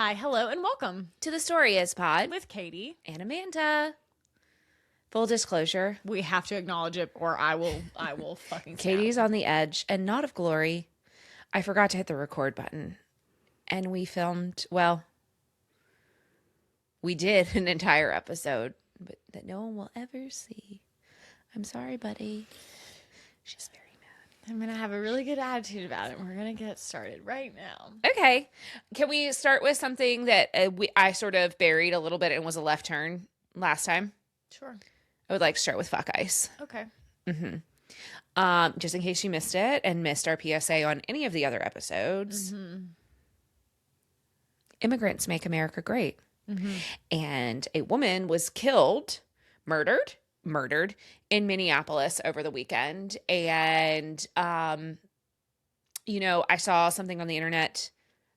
Hi, hello, and welcome to the Story Is Pod with Katie and Amanda. Full disclosure, We have to acknowledge it, or I will fucking. Katie's on the edge and not of glory. I forgot to hit the record button, and we filmed. Well, we did an entire episode, but that no one will ever see. I'm sorry, buddy. She's very mad. I'm gonna have a really good attitude about it. We're gonna get started right now. Okay, can we start with something that I sort of buried a little bit and was a left turn last time? Sure. I would like to start with fuck ice. Okay. Just in case you missed it and missed our PSA on any of the other episodes. Immigrants make America great. And a woman was murdered in Minneapolis over the weekend. And, I saw something on the internet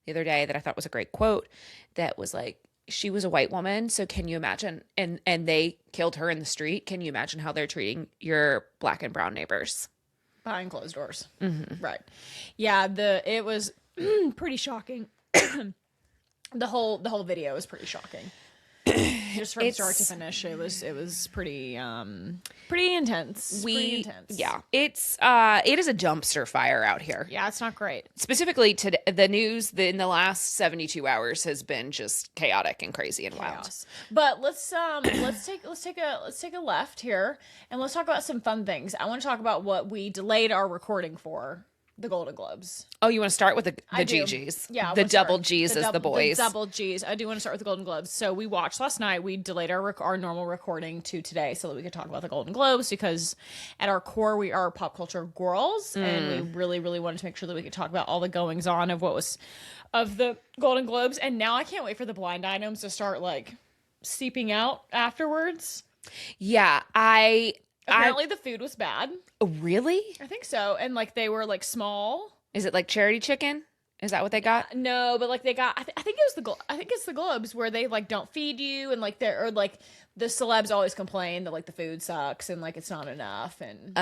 the other day that I thought was a great quote that was like, she was a white woman, so can you imagine? And they killed her in the street. Can you imagine how they're treating your black and brown neighbors? Behind closed doors. Right. Yeah, it was pretty shocking. The whole video was pretty shocking. Just from start to finish, it was pretty intense. Pretty intense. Yeah, it is a dumpster fire out here. Yeah, it's not great. Specifically, today, the news in the last 72 hours has been just chaotic and crazy and wild. But let's take a left here and let's talk about some fun things. I want to talk about what we delayed our recording for. The Golden Globes. Oh, you want to start with the GGs? Yeah. The double Gs as the boys. The double Gs. I do want to start with the Golden Globes. So we watched last night. We delayed our normal recording to today so that we could talk about the Golden Globes because at our core, we are pop culture girls. And we really, really wanted to make sure that we could talk about all the goings on of of the Golden Globes. And now I can't wait for the blind items to start like seeping out afterwards. Yeah. Apparently the food was bad. Really? I think so. And like they were like small. Is it like charity chicken? Is that what they got? No, but like they got. I think it's the Globes where they like don't feed you and like they're or like the celebs always complain that like the food sucks and like it's not enough and.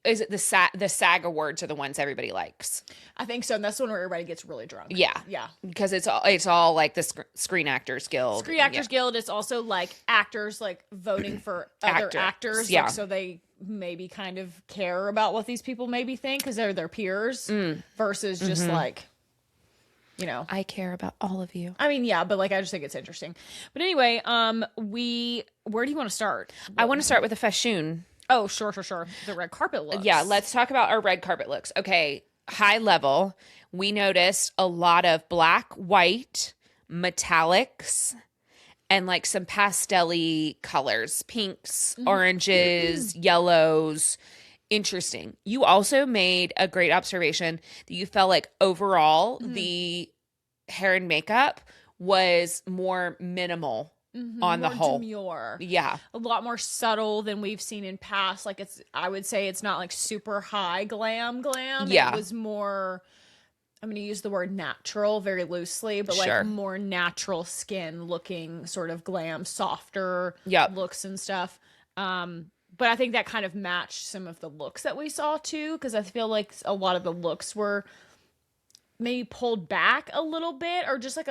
Is it the SAG awards are the ones everybody likes? I think so, and that's the one where everybody gets really drunk. Yeah, because it's all like the Screen Actors Guild. Screen Actors Guild. It's also like actors like voting for other actors. Yeah, like, so they maybe kind of care about what these people maybe think because they're their peers versus just like. I care about all of you. I mean, yeah, but like I just think it's interesting. But anyway, where do you want to start? I want to start with a fashion. Oh, sure. The red carpet looks. Yeah, let's talk about our red carpet looks. Okay, high level, we noticed a lot of black, white, metallics, and like some pastel-y colors, pinks, oranges, yellows. Interesting. You also made a great observation that you felt like overall the hair and makeup was more minimal on the whole. Demure. Yeah. A lot more subtle than we've seen in past. Like I would say it's not like super high glam. Yeah. It was more, I'm going to use the word natural very loosely, but Sure. like more natural skin looking sort of glam, softer looks and stuff. But I think that kind of matched some of the looks that we saw too, because I feel like a lot of the looks were maybe pulled back a little bit, or just like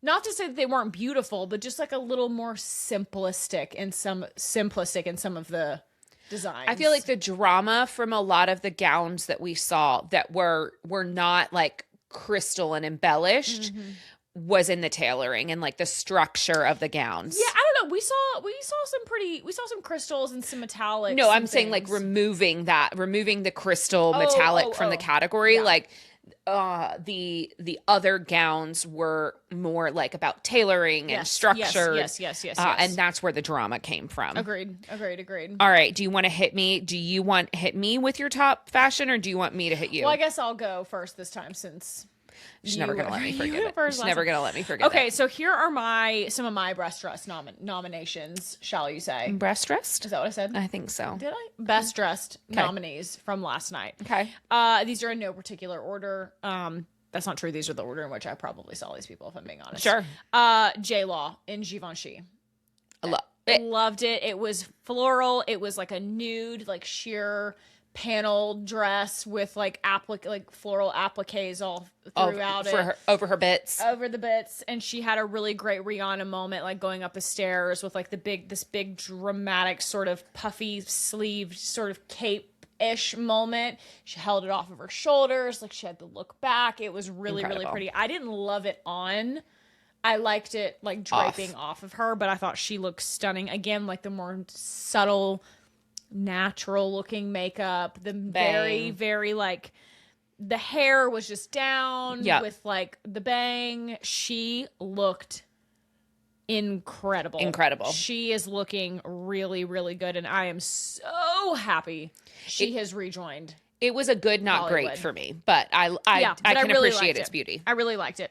not to say that they weren't beautiful, but just like a little more simplistic in some of the designs. I feel like the drama from a lot of the gowns that we saw that were not like crystal and embellished was in the tailoring and like the structure of the gowns. Yeah, I don't know. We saw some crystals and some metallics. No, I'm saying like removing the crystal metallic from the category. Yeah. Like the other gowns were more like about tailoring and structure. Yes. And that's where the drama came from. Agreed. All right. Do you want to hit me? Do you want to hit me with your top fashion, or do you want me to hit you? Well, I guess I'll go first this time since she's never gonna let me forget it. She's never gonna let me forget. Okay, so here are some of my breast dress nominations. Shall you say breast dressed? Is that what I said? I think so. Did I? Best dressed nominees from last night. Okay. These are in no particular order. That's not true. These are the order in which I probably saw these people, if I'm being honest. Sure. J-Law in Givenchy. I love it. Loved it. It was floral. It was like a nude, like sheer panel dress with like floral appliques all throughout over her bits. Over the bits. And she had a really great Rihanna moment, like going up the stairs with like this big dramatic sort of puffy sleeved sort of cape-ish moment. She held it off of her shoulders, like she had to look back. It was really, really pretty. I didn't love it on. I liked it like draping off of her, but I thought she looked stunning. Again, like the more subtle, natural looking makeup, the very, very like the hair was just down with like the bang. She looked incredible. She is looking really, really good, and I am so happy she has rejoined. It was a good, not Hollywood. Great for me, but I can really appreciate its beauty. I really liked it.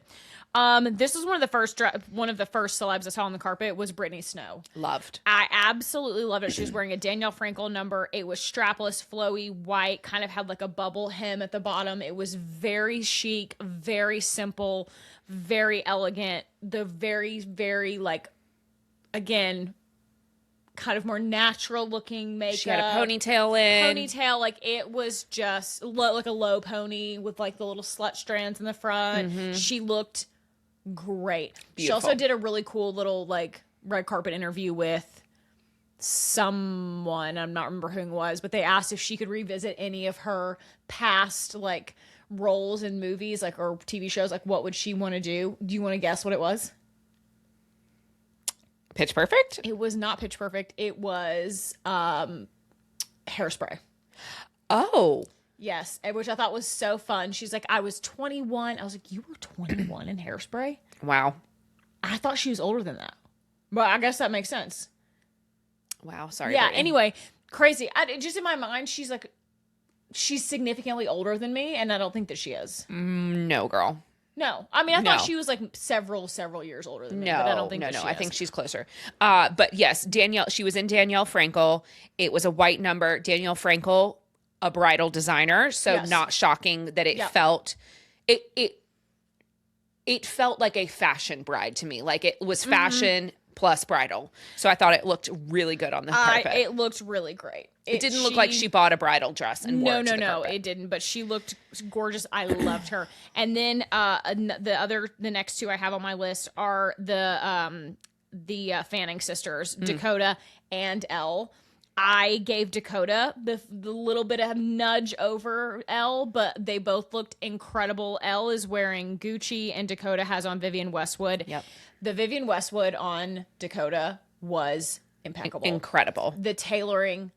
This is one of the first celebs I saw on the carpet was Brittany Snow. Loved. I absolutely loved it. She was wearing a Danielle Frankel number. It was strapless, flowy, white, kind of had like a bubble hem at the bottom. It was very chic, very simple, very elegant. The very, very like, again, kind of more natural looking makeup. She had a ponytail in. Like it was just like a low pony with like the little slut strands in the front. Mm-hmm. She looked great. Beautiful. She also did a really cool little like red carpet interview with someone. I'm not remember who it was, but they asked if she could revisit any of her past like roles in movies, like or TV shows. Like, what would she want to do? Do you want to guess what it was? Pitch Perfect? It was not Pitch Perfect. It was Hairspray. Oh. Yes, which I thought was so fun. She's like, I was 21. I was like, you were 21 in Hairspray? Wow. I thought she was older than that. But I guess that makes sense. Wow, sorry. Yeah, anyway, crazy. Just in my mind, she's significantly older than me, and I don't think that she is. No, girl. No. I mean, I thought she was like several years older than me, but I don't think I think she's closer. But yes, Danielle, she was in Danielle Frankel. It was a white number. Danielle Frankel, a bridal designer, so not shocking that it felt it felt like a fashion bride to me. Like it was fashion plus bridal. So I thought it looked really good on the carpet. It looked really great. It didn't look like she bought a bridal dress and wore it to the carpet. It didn't. But she looked gorgeous. I loved her. And then the next two I have on my list are the Fanning sisters, Dakota and Elle. I gave Dakota the little bit of nudge over Elle, but they both looked incredible. Elle is wearing Gucci and Dakota has on Vivienne Westwood. Yep. The Vivienne Westwood on Dakota was impeccable. Incredible. The tailoring,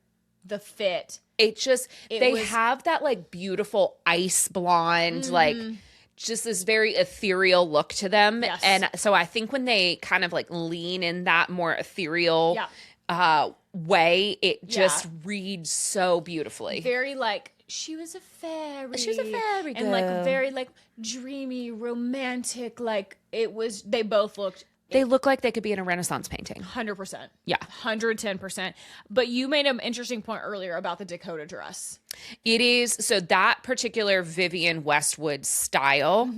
the fit. They have that like beautiful ice blonde, like just this very ethereal look to them. Yes. And so I think when they kind of like lean in that more ethereal way, it just reads so beautifully. Very like she was a fairy. Girl. And like very like dreamy, romantic. Like it was, they both looked. They look like they could be in a Renaissance painting. 100%. Yeah. 110%. But you made an interesting point earlier about the Dakota dress. It is, so that particular Vivienne Westwood style,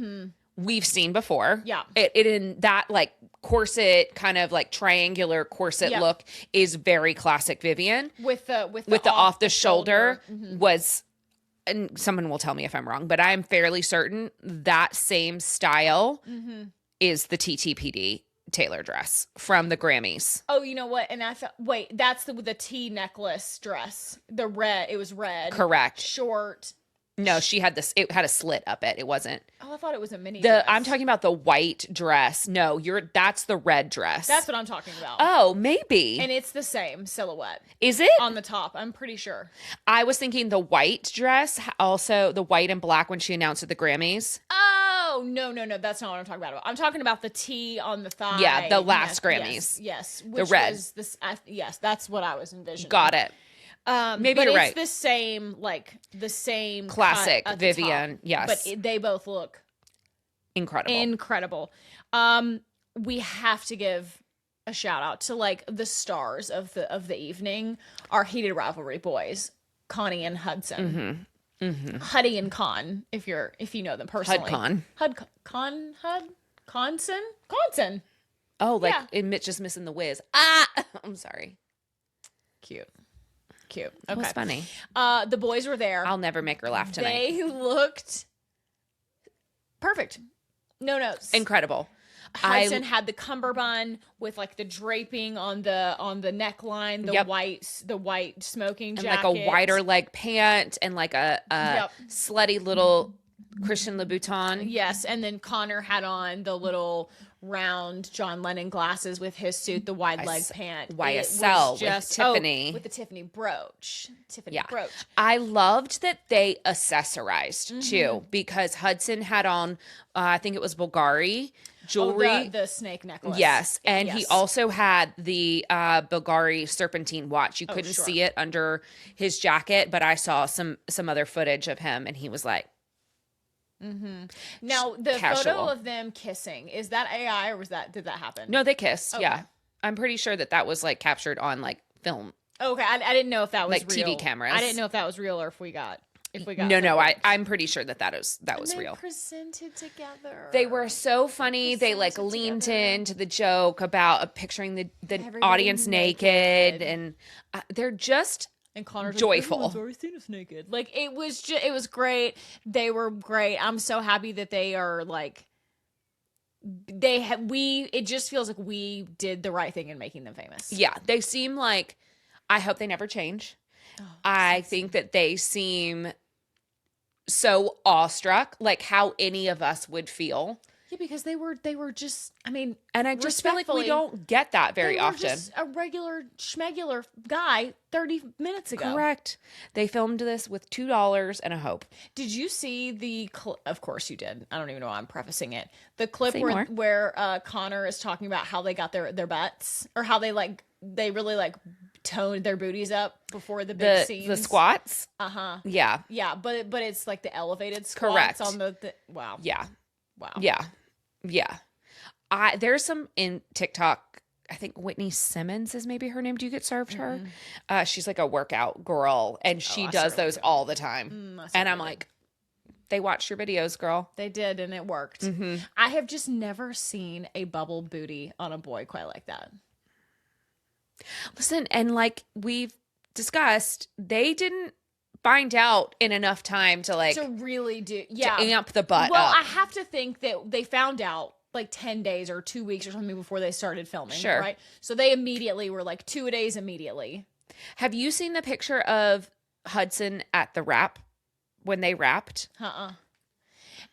we've seen before. Yeah. It in that like corset, kind of like triangular corset look is very classic Vivienne. With the off the shoulder was, and someone will tell me if I'm wrong, but I'm fairly certain that same style is the TTPD Taylor dress from the Grammys. Oh, you know what? And I thought, wait, that's the T necklace dress. The red, it was red. Correct. Short. No, she had this. It had a slit up it. It wasn't. Oh, I thought it was a mini dress. I'm talking about the white dress. No, that's the red dress. That's what I'm talking about. Oh, maybe. And it's the same silhouette. Is it? On the top, I'm pretty sure. I was thinking the white dress, also the white and black when she announced at the Grammys. Oh, no. That's not what I'm talking about. I'm talking about the T on the thigh. Yeah, the last Grammys. Yes. The red. Yes, that's what I was envisioning. Got it. Maybe but you're it's right. the same classic Vivienne. Yes, but they both look incredible. We have to give a shout out to like the stars of the evening, our heated rivalry boys, Connie and Hudson. Huddy and Con, if you know them personally. Conson. Oh, like just missing the whiz. I'm sorry. Cute. Cute. Okay. It was funny. The boys were there. I'll never make her laugh tonight. They looked perfect. No notes. Incredible. Hudson had the cummerbund with like the draping on the neckline, the white smoking jacket, and like a wider leg pant, and like a slutty little Christian Louboutin. Yes, and then Connor had on the little round John Lennon glasses with his suit, the wide leg pant. YSL with Tiffany. With the Tiffany brooch. Brooch. I loved that they accessorized too, because Hudson had on, I think it was Bulgari jewelry. The snake necklace. Yes. And he also had the Bulgari serpentine watch. You couldn't see it under his jacket, but I saw some other footage of him, and he was like, Now, the casual. photo of them kissing, is that AI or did that happen? No, they kissed. Okay. Yeah. I'm pretty sure that was like captured on like film. Okay. I didn't know if that was like real. TV cameras. I didn't know if that was real or if we got. No, I'm pretty sure that was real. Presented together. They were so funny. They like leaned into the joke about picturing the audience naked, and they're just joyful. Everyone's already seen us naked. Like it was great. They were great. I'm so happy that they are like. It just feels like we did the right thing in making them famous. Yeah, they seem like. I hope they never change. I think that they seem so awestruck, like how any of us would feel. Yeah, because they were just, I mean, and I just feel like we don't get that very often. Just a regular schmegular guy 30 minutes ago. Correct. They filmed this with $2 and a hope. Did you see of course you did. I don't even know why I'm prefacing it. The clip where Connor is talking about how they got their butts, or how they really like toned their booties up before the big scenes. The squats? Yeah. Yeah, but it's like the elevated squats. Correct. On the wow. Yeah. Wow. Yeah. There's some in TikTok, I think Whitney Simmons is maybe her name. Do you get served her? She's like a workout girl, and she does those all the time. And I'm like, they watched your videos, girl. They did, and it worked. I have just never seen a bubble booty on a boy quite like that. Listen, and like we've discussed, they didn't find out in enough time to really do to amp the butt up. I have to think that they found out like 10 days or 2 weeks or something before they started filming. Sure. Right? So they immediately were like 2 days immediately. Have you seen the picture of Hudson at the wrap when they wrapped?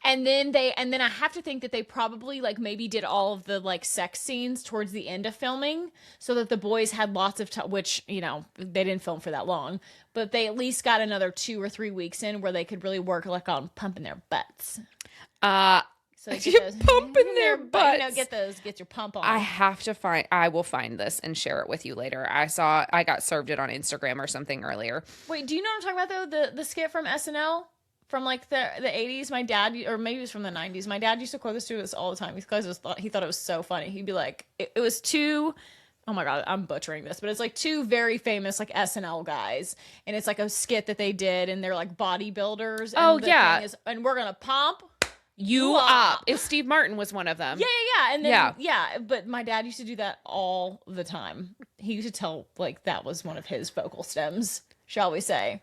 And then I have to think that they probably like maybe did all of the like sex scenes towards the end of filming, so that the boys had lots of time, which, they didn't film for that long, but they at least got another 2 or 3 weeks in where they could really work like on pumping their butts. So you're pumping their butts. Get your pump on. I will find this and share it with you later. I got served it on Instagram or something earlier. Wait, do you know what I'm talking about though? The skit from SNL? From like the 80s, my dad, or maybe it was from the 90s, my dad used to quote this to us all the time because he thought it was so funny. He'd be like, it was two, oh my God, I'm butchering this, but it's like two very famous like SNL guys, and it's like a skit that they did, and they're like bodybuilders. And and we're gonna pump you up. If Steve Martin was one of them. Yeah. And then, but my dad used to do that all the time. He used to tell like that was one of his vocal stems, shall we say.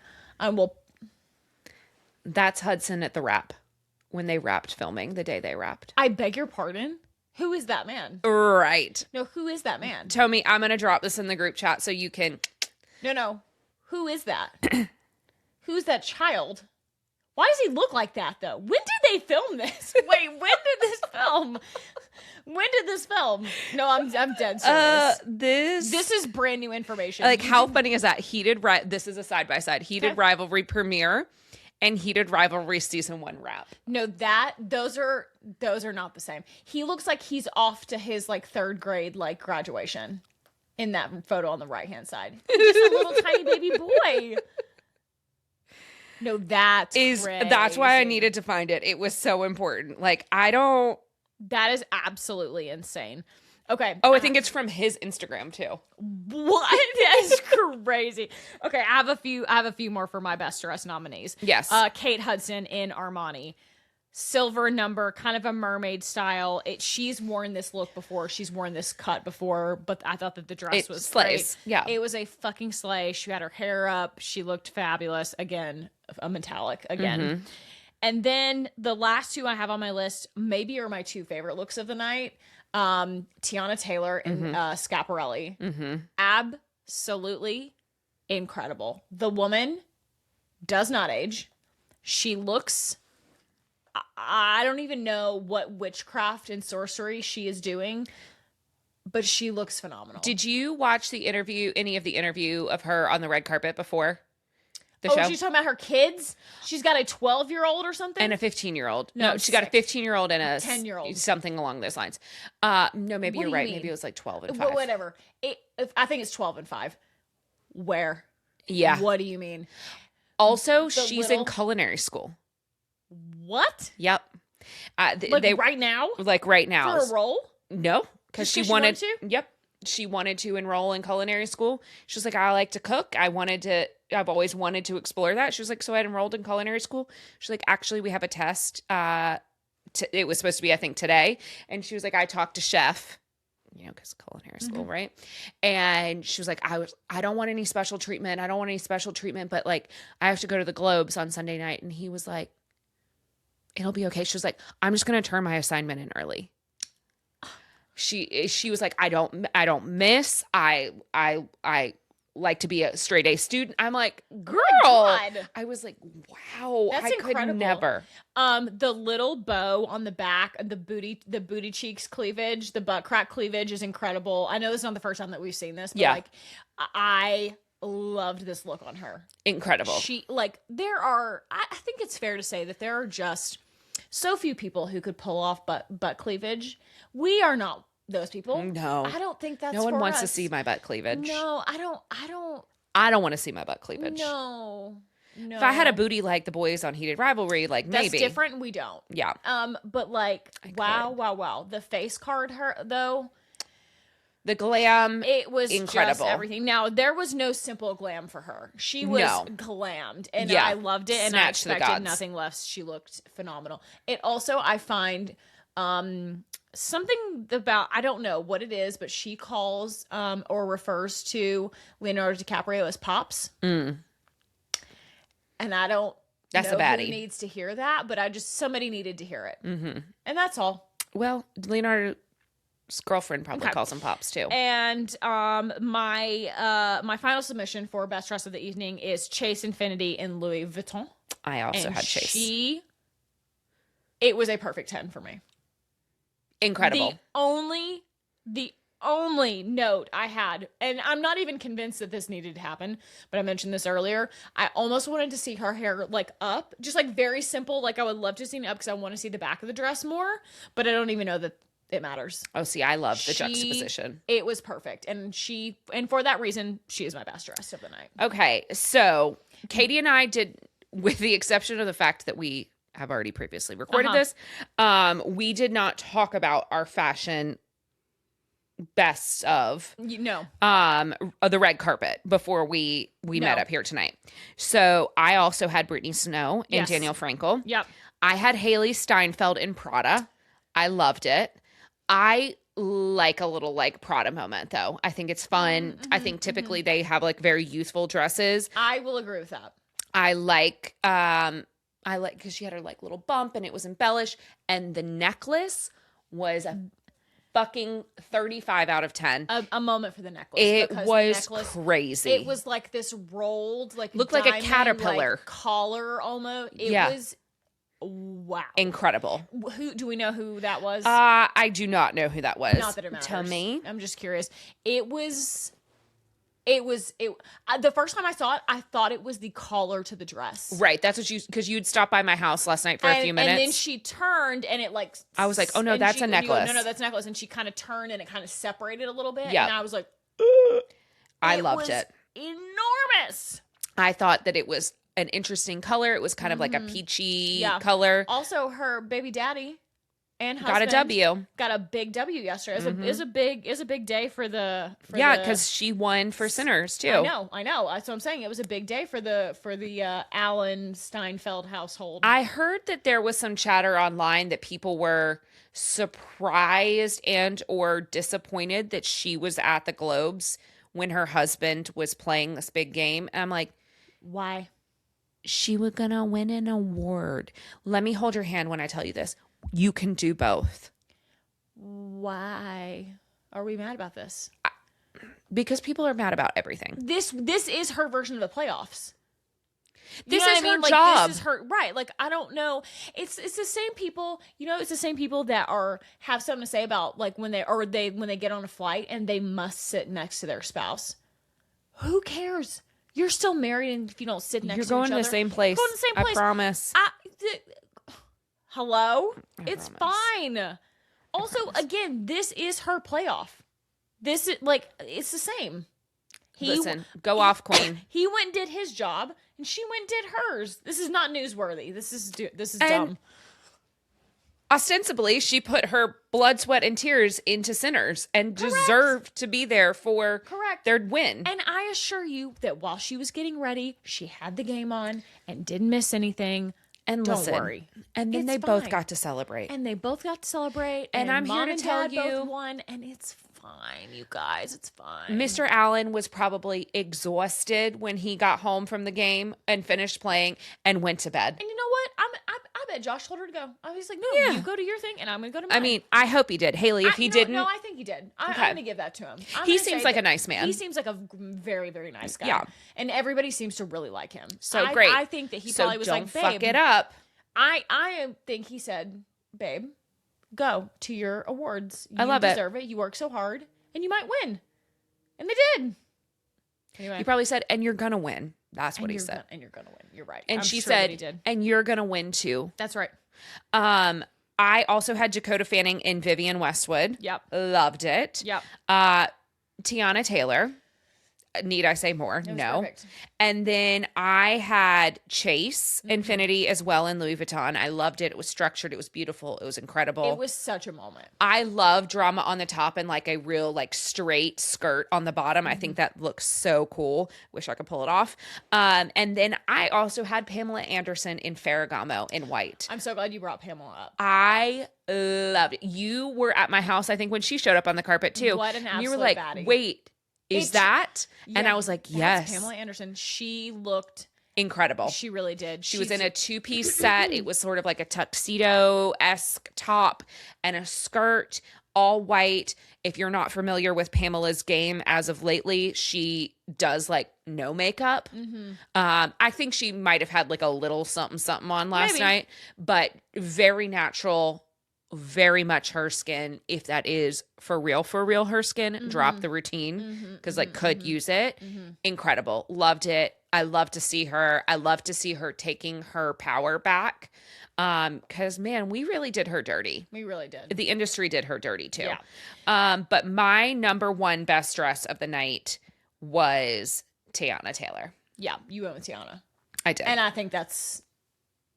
That's Hudson at the wrap, when they wrapped filming, the day they wrapped. I beg your pardon? Who is that man? Right. No, who is that man? Tommy, I'm going to drop this in the group chat so you can... No. Who is that? Who's that child? Why does he look like that, though? When did they film this? Wait, when did this film? When did this film? No, I'm dead serious. This is brand new information. Like, how funny is that? This is a side-by-side. Heated Rivalry premiere and Heated Rivalry season 1 wrap. No, those are not the same. He looks like he's off to his like 3rd grade like graduation in that photo on the right-hand side. He's just a little tiny baby boy. No, that's crazy. That's why I needed to find it. It was so important. Like, that is absolutely insane. Okay. Oh, I think it's from his Instagram too. What? That's crazy. Okay, I have a few more for my best dressed nominees. Yes. Kate Hudson in Armani. silver number, kind of a mermaid style. She's worn this look before. She's worn this cut before, but I thought that the dress was slays. Great. Yeah. It was a fucking slay. She had her hair up. She looked fabulous. Again, a metallic again. Mm-hmm. And then the last two I have on my list maybe are my two favorite looks of the night. Tiana Taylor and Schiaparelli. Mm-hmm. Absolutely incredible. The woman does not age. She looks... I don't even know what witchcraft and sorcery she is doing, but she looks phenomenal. Did you watch any of the interview of her on the red carpet before the show? She's talking about her kids? She's got a 12-year-old or something? And a 15-year-old. No, she got a 15-year-old and a 10-year-old. Something along those lines. No, maybe you're right. Maybe it was like 12 and 5. Whatever. I think it's 12 and 5. Where? Yeah. What do you mean? Also, she's in culinary school. What? Yep. Right now? Like right now. For a role? No, because she wanted to. Yep. She wanted to enroll in culinary school. She was like, I like to cook. I've always wanted to explore that. She was like, so I enrolled in culinary school. She's like, actually, we have a test. It was supposed to be, I think, today. And she was like, I talked to chef, because culinary school, right? And she was like, I don't want any special treatment. But like, I have to go to the Globes on Sunday night. And he was like, it'll be okay. She was like, I'm just going to turn my assignment in early. She was like, I don't miss. I like to be a straight A student. I'm like, girl. Oh I was like, wow. That's incredible. Could never. The little bow on the back and the booty cheeks cleavage, the butt crack cleavage is incredible. I know this is not the first time that we've seen this, but like I loved this look on her. Incredible. I think it's fair to say that there are just so few people who could pull off butt cleavage. We are not those people. No. I don't think that's no one wants us. to see my butt cleavage. No, I don't want to see my butt cleavage. No. If I had a booty like the boys on Heated Rivalry, like maybe. That's different. We don't. Yeah. But like, wow. The face card, though. The glam, it was incredible. Just everything. Now, there was no simple glam for her. She was glammed, and I loved it, and I expected nothing less. She looked phenomenal. It also, I find something about, I don't know what it is, but she calls or refers to Leonardo DiCaprio as Pops. And I don't know who needs to hear that, but somebody needed to hear it. Mm-hmm. And that's all. Well, Leonardo's girlfriend probably calls him Pops too. And my final submission for best dress of the evening is Chase Infinity in Louis Vuitton. I also had Chase. It was a perfect 10 for me. Incredible. The only note I had, and I'm not even convinced that this needed to happen, but I mentioned this earlier. I almost wanted to see her hair like up, just like very simple. Like I would love to see it up because I want to see the back of the dress more, but I don't even know that it matters. Oh, see, I love the juxtaposition. It was perfect. And for that reason, she is my best dress of the night. Okay. So Katie and I did, with the exception of the fact that we have already previously recorded this, we did not talk about our fashion best of the red carpet before we met up here tonight. So I also had Brittany Snow and Danielle Frankel. Yep. I had Haley Steinfeld in Prada. I loved it. I like a little like Prada moment though. I think it's fun. I think typically they have like very youthful dresses. I will agree with that. I like because she had her like little bump and it was embellished, and the necklace was a fucking 35 out of 10. A moment for the necklace. It was crazy. It was like this rolled, like looked like a caterpillar, like collar almost. It was wow, incredible. Who do we know who that was? I do not know who that was. Not that it matters. Tell me. I'm just curious. It was the first time I saw it, I thought it was the collar to the dress. Right. That's what because you'd stop by my house last night for a few minutes. And then she turned and it like, I was like, oh no, that's a necklace. No, that's a necklace. And she kind of turned and it kind of separated a little bit. Yeah. And I was like, I loved it. Enormous. I thought that it was an interesting color. It was kind of like a peachy color. Also her baby daddy and got a W. Got a big W yesterday. Is a big day for the because she won for Sinners too. I know. That's what I'm saying. It was a big day for the Allen Steinfeld household. I heard that there was some chatter online that people were surprised and or disappointed that she was at the Globes when her husband was playing this big game. And I'm like, why? She was gonna win an award. Let me hold your hand when I tell you this. You can do both. Why are we mad about this? Because people are mad about everything. This is her version of the playoffs. This is her job. This is her right. Like, I don't know. It's the same people. It's the same people that have something to say about like when they get on a flight and they must sit next to their spouse. Who cares? You're still married, and if you don't sit next to each other, you're going to the same place. Go to the same place. I promise. Hello? It's fine. Also, again, this is her playoff. This is like, it's the same. Listen, go off, queen. He went and did his job, and she went and did hers. This is not newsworthy. This is dumb. Ostensibly, she put her blood, sweat, and tears into Sinners and deserved to be there for their win. And I assure you that while she was getting ready, she had the game on and didn't miss anything. And don't worry. And then they both got to celebrate. And I'm here to tell you, both won, and it's fine, you guys. It's fine. Mr. Allen was probably exhausted when he got home from the game and finished playing and went to bed. And you know what? I bet Josh told her to go. I was like, no, you go to your thing, and I'm going to go to mine. I mean, I hope he did. Haley, if he didn't. No, I think he did. I'm going to give that to him. He seems like a nice man. He seems like a very, very nice guy. Yeah. And everybody seems to really like him. So great. I think that he probably was like, babe. Don't fuck it up. I think he said, babe, go to your awards. I love it. You deserve it. You work so hard, and you might win. And they did. Anyway. He probably said, and you're going to win. That's what he said. And you're going to win. You're right. And she said, and you're going to win too. That's right. I also had Dakota Fanning and Vivienne Westwood. Yep. Loved it. Yep. Tiana Taylor. Need I say more? No. Perfect. And then I had Chase Infinity as well in Louis Vuitton. I loved it. It was structured. It was beautiful. It was incredible. It was such a moment. I love drama on the top and like a real like straight skirt on the bottom. I think that looks so cool. Wish I could pull it off. And then I also had Pamela Anderson in Ferragamo in white. I'm so glad you brought Pamela up. I loved it. You were at my house, I think, when she showed up on the carpet too. What an absolute You were like, baddie. wait. Is that? Yeah, and I was like, yes. Pamela Anderson. She looked incredible. She really did. She was in a two-piece set. It was sort of like a tuxedo-esque top and a skirt, all white. If you're not familiar with Pamela's game as of lately, she does like no makeup. I think she might have had like a little something on last night, but very natural. Very much her skin. If that is for real her skin, drop the routine because could use it. Incredible. Loved it. I love to see her. I love to see her taking her power back because man, we really did her dirty. We really did. The industry did her dirty too. Yeah. But my number one best dress of the night was Tiana Taylor. Yeah, you went with Tiana. I did. And I think that's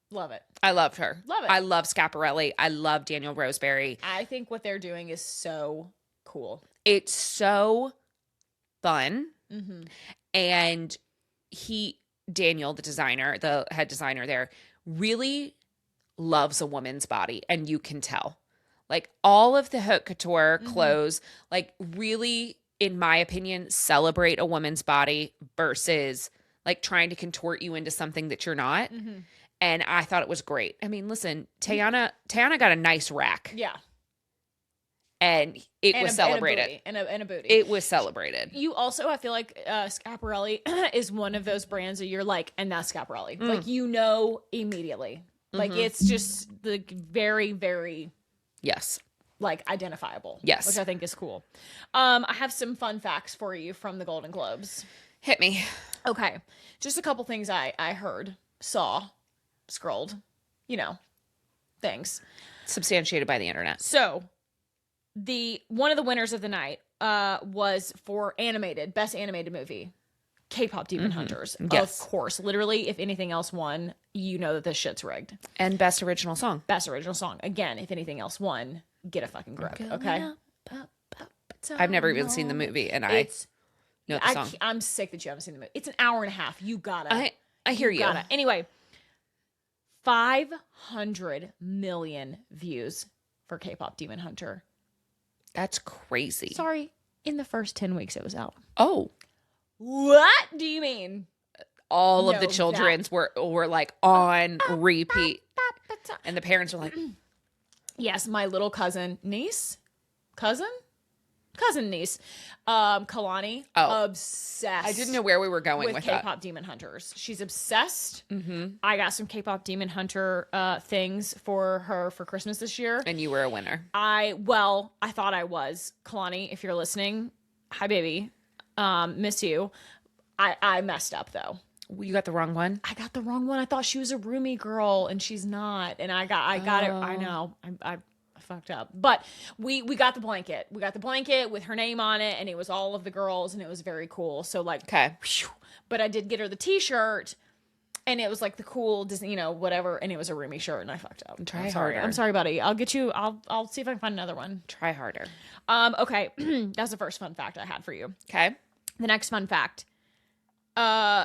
love it. I loved her. Love it. I love Schiaparelli. I love Daniel Roseberry. I think what they're doing is so cool. It's so fun. And Daniel, the designer, the head designer there, really loves a woman's body. And you can tell. Like all of the haute couture clothes, like really, in my opinion, celebrate a woman's body versus like trying to contort you into something that you're not. And I thought it was great. I mean, listen, Tiana got a nice rack. Yeah. And it was celebrated. And a booty. It was celebrated. You also, I feel like Schiaparelli is one of those brands that you're like, and that's Schiaparelli. Like, you know immediately. Like, it's just the very, very... Yes. Like, identifiable. Yes. Which I think is cool. I have some fun facts for you from the Golden Globes. Hit me. Okay. Just a couple things I heard, saw, scrolled, things. Substantiated by the internet. So, one of the winners of the night was for best animated movie. K-pop Demon Hunters. Yes. Of course. Literally, if anything else won, you know that this shit's rigged. And best original song. Best original song. Again, if anything else won, get a fucking grip. Okay? I've never even seen the movie, and I know the song. I'm sick that you haven't seen the movie. It's an hour and a half. You gotta. I hear you. Gotta. Anyway, 500 million views for K-pop Demon Hunter. That's crazy. Sorry, in the first 10 weeks it was out. Oh. What do you mean? All of the children's were like on repeat. And the parents were like, yes, my little niece, Kalani, obsessed. I didn't know where we were going with K-pop Demon Hunters. She's obsessed. I got some K-pop Demon Hunter things for her for Christmas this year. And you were a winner. I thought I was. Kalani, if you're listening, hi baby. Miss you. I messed up though. You got the wrong one? I got the wrong one. I thought she was a roomie girl and she's not. And I got it. I know. I fucked up. But we got the blanket. We got the blanket with her name on it and it was all of the girls and it was very cool. So like, okay. Whew. But I did get her the t-shirt and it was like the cool Disney, whatever. And it was a roomie shirt and I fucked up. Try harder. I'm sorry, buddy. I'll see if I can find another one. Try harder. Okay. That's the first fun fact I had for you. Okay. The next fun fact,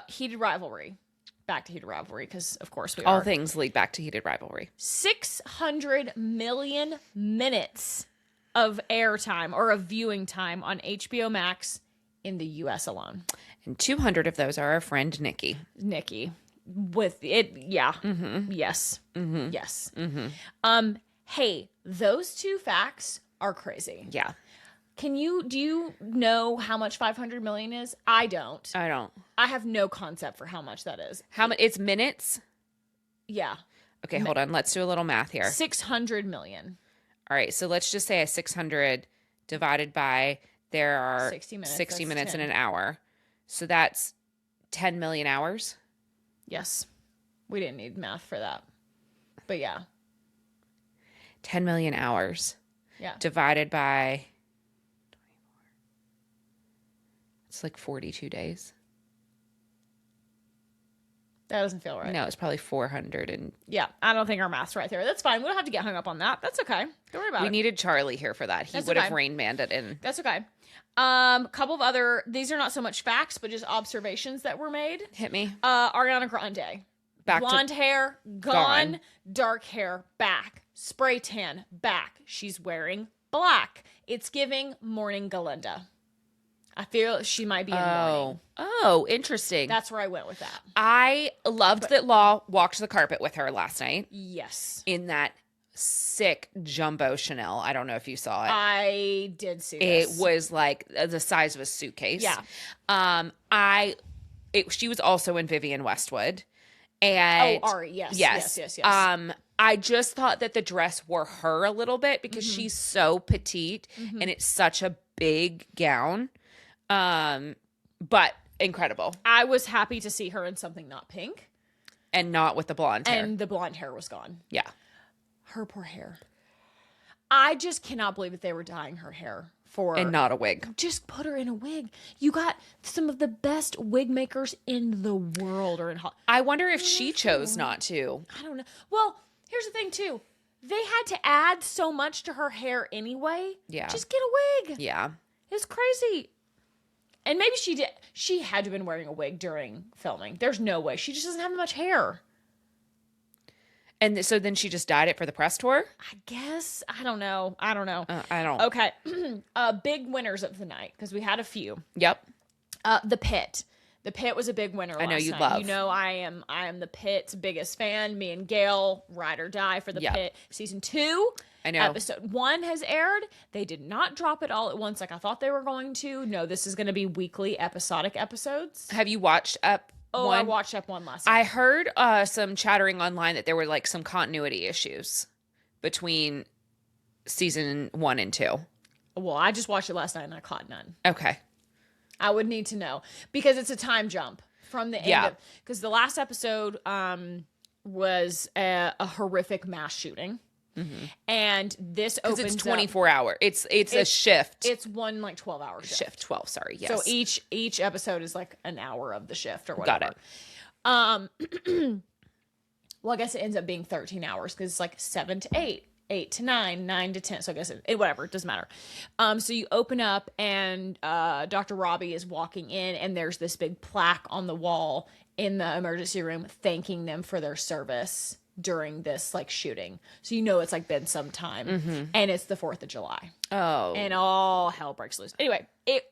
heated rivalry. Back to heated rivalry, because of course we are. All things lead back to heated rivalry. 600 million minutes of airtime or of viewing time on HBO Max in the U.S. alone. And 200 of those are our friend Nikki. With it, yeah. Yes. Yes. Hey, those two facts are crazy. Yeah. Do you know how much 500 million is? I don't. I have no concept for how much that is. How much? It's minutes? Yeah. Okay, hold on. Let's do a little math here. 600 million. All right, so let's just say a 600 divided by there are 60 minutes in an hour. So that's 10 million hours? Yes. We didn't need math for that. But yeah. 10 million hours. Yeah. Divided by... It's like 42 days. That doesn't feel right. No, it's probably 400 and... Yeah, I don't think our math's right there. That's fine. We don't have to get hung up on that. That's okay. Don't worry about it. We needed Charlie here for that. He would have Rain Manned it in. That's okay. Couple of other... These are not so much facts, but just observations that were made. Hit me. Ariana Grande. Blonde hair, gone. Dark hair, back. Spray tan, back. She's wearing black. It's giving Morning Galinda. I feel she might be in mourning. Oh, interesting. That's where I went with that. I loved that Law walked the carpet with her last night. Yes. In that sick jumbo Chanel. I don't know if you saw it. I did see this. It was like the size of a suitcase. Yeah. She was also in Vivienne Westwood. And Ari, yes. Yes. I just thought that the dress wore her a little bit because she's so petite and it's such a big gown. But incredible. I was happy to see her in something not pink. And not with the blonde hair. And the blonde hair was gone. Yeah. Her poor hair. I just cannot believe that they were dyeing her hair for... And not a wig. Just put her in a wig. You got some of the best wig makers in the world. I wonder if she chose not to. I don't know. Well, here's the thing, too. They had to add so much to her hair anyway. Yeah. Just get a wig. Yeah. It's crazy. And maybe she did. She had to have been wearing a wig during filming. There's no way. She just doesn't have much hair. And so then she just dyed it for the press tour? I guess. I don't know. I don't. Okay. Big winners of the night, because we had a few. Yep. The Pit. The Pit was a big winner last night. I know you love. You know I am the Pit's biggest fan. Me and Gail, ride or die for the Pit. Season 2. I know. Episode 1 has aired. They did not drop it all at once like I thought they were going to. No, this is going to be weekly episodic episodes. Have you watched up one? I watched up one last night. I heard some chattering online that there were like some continuity issues between season 1 and 2. Well, I just watched it last night and I caught none. Okay. I would need to know because it's a time jump from the end of, because the last episode was a horrific mass shooting. And this opens it's 24 hour. It's a shift. It's one like 12-hour shift. 12. Sorry. Yes. So each episode is like an hour of the shift or whatever. Got it. Well, I guess it ends up being 13 hours because it's like 7 to 8, 8 to 9, 9 to 10. So I guess whatever, it doesn't matter. So you open up and Dr. Robbie is walking in and there's this big plaque on the wall in the emergency room thanking them for their service during this like shooting. So you know it's like been some time. And it's the 4th of July. Oh. And all hell breaks loose. Anyway,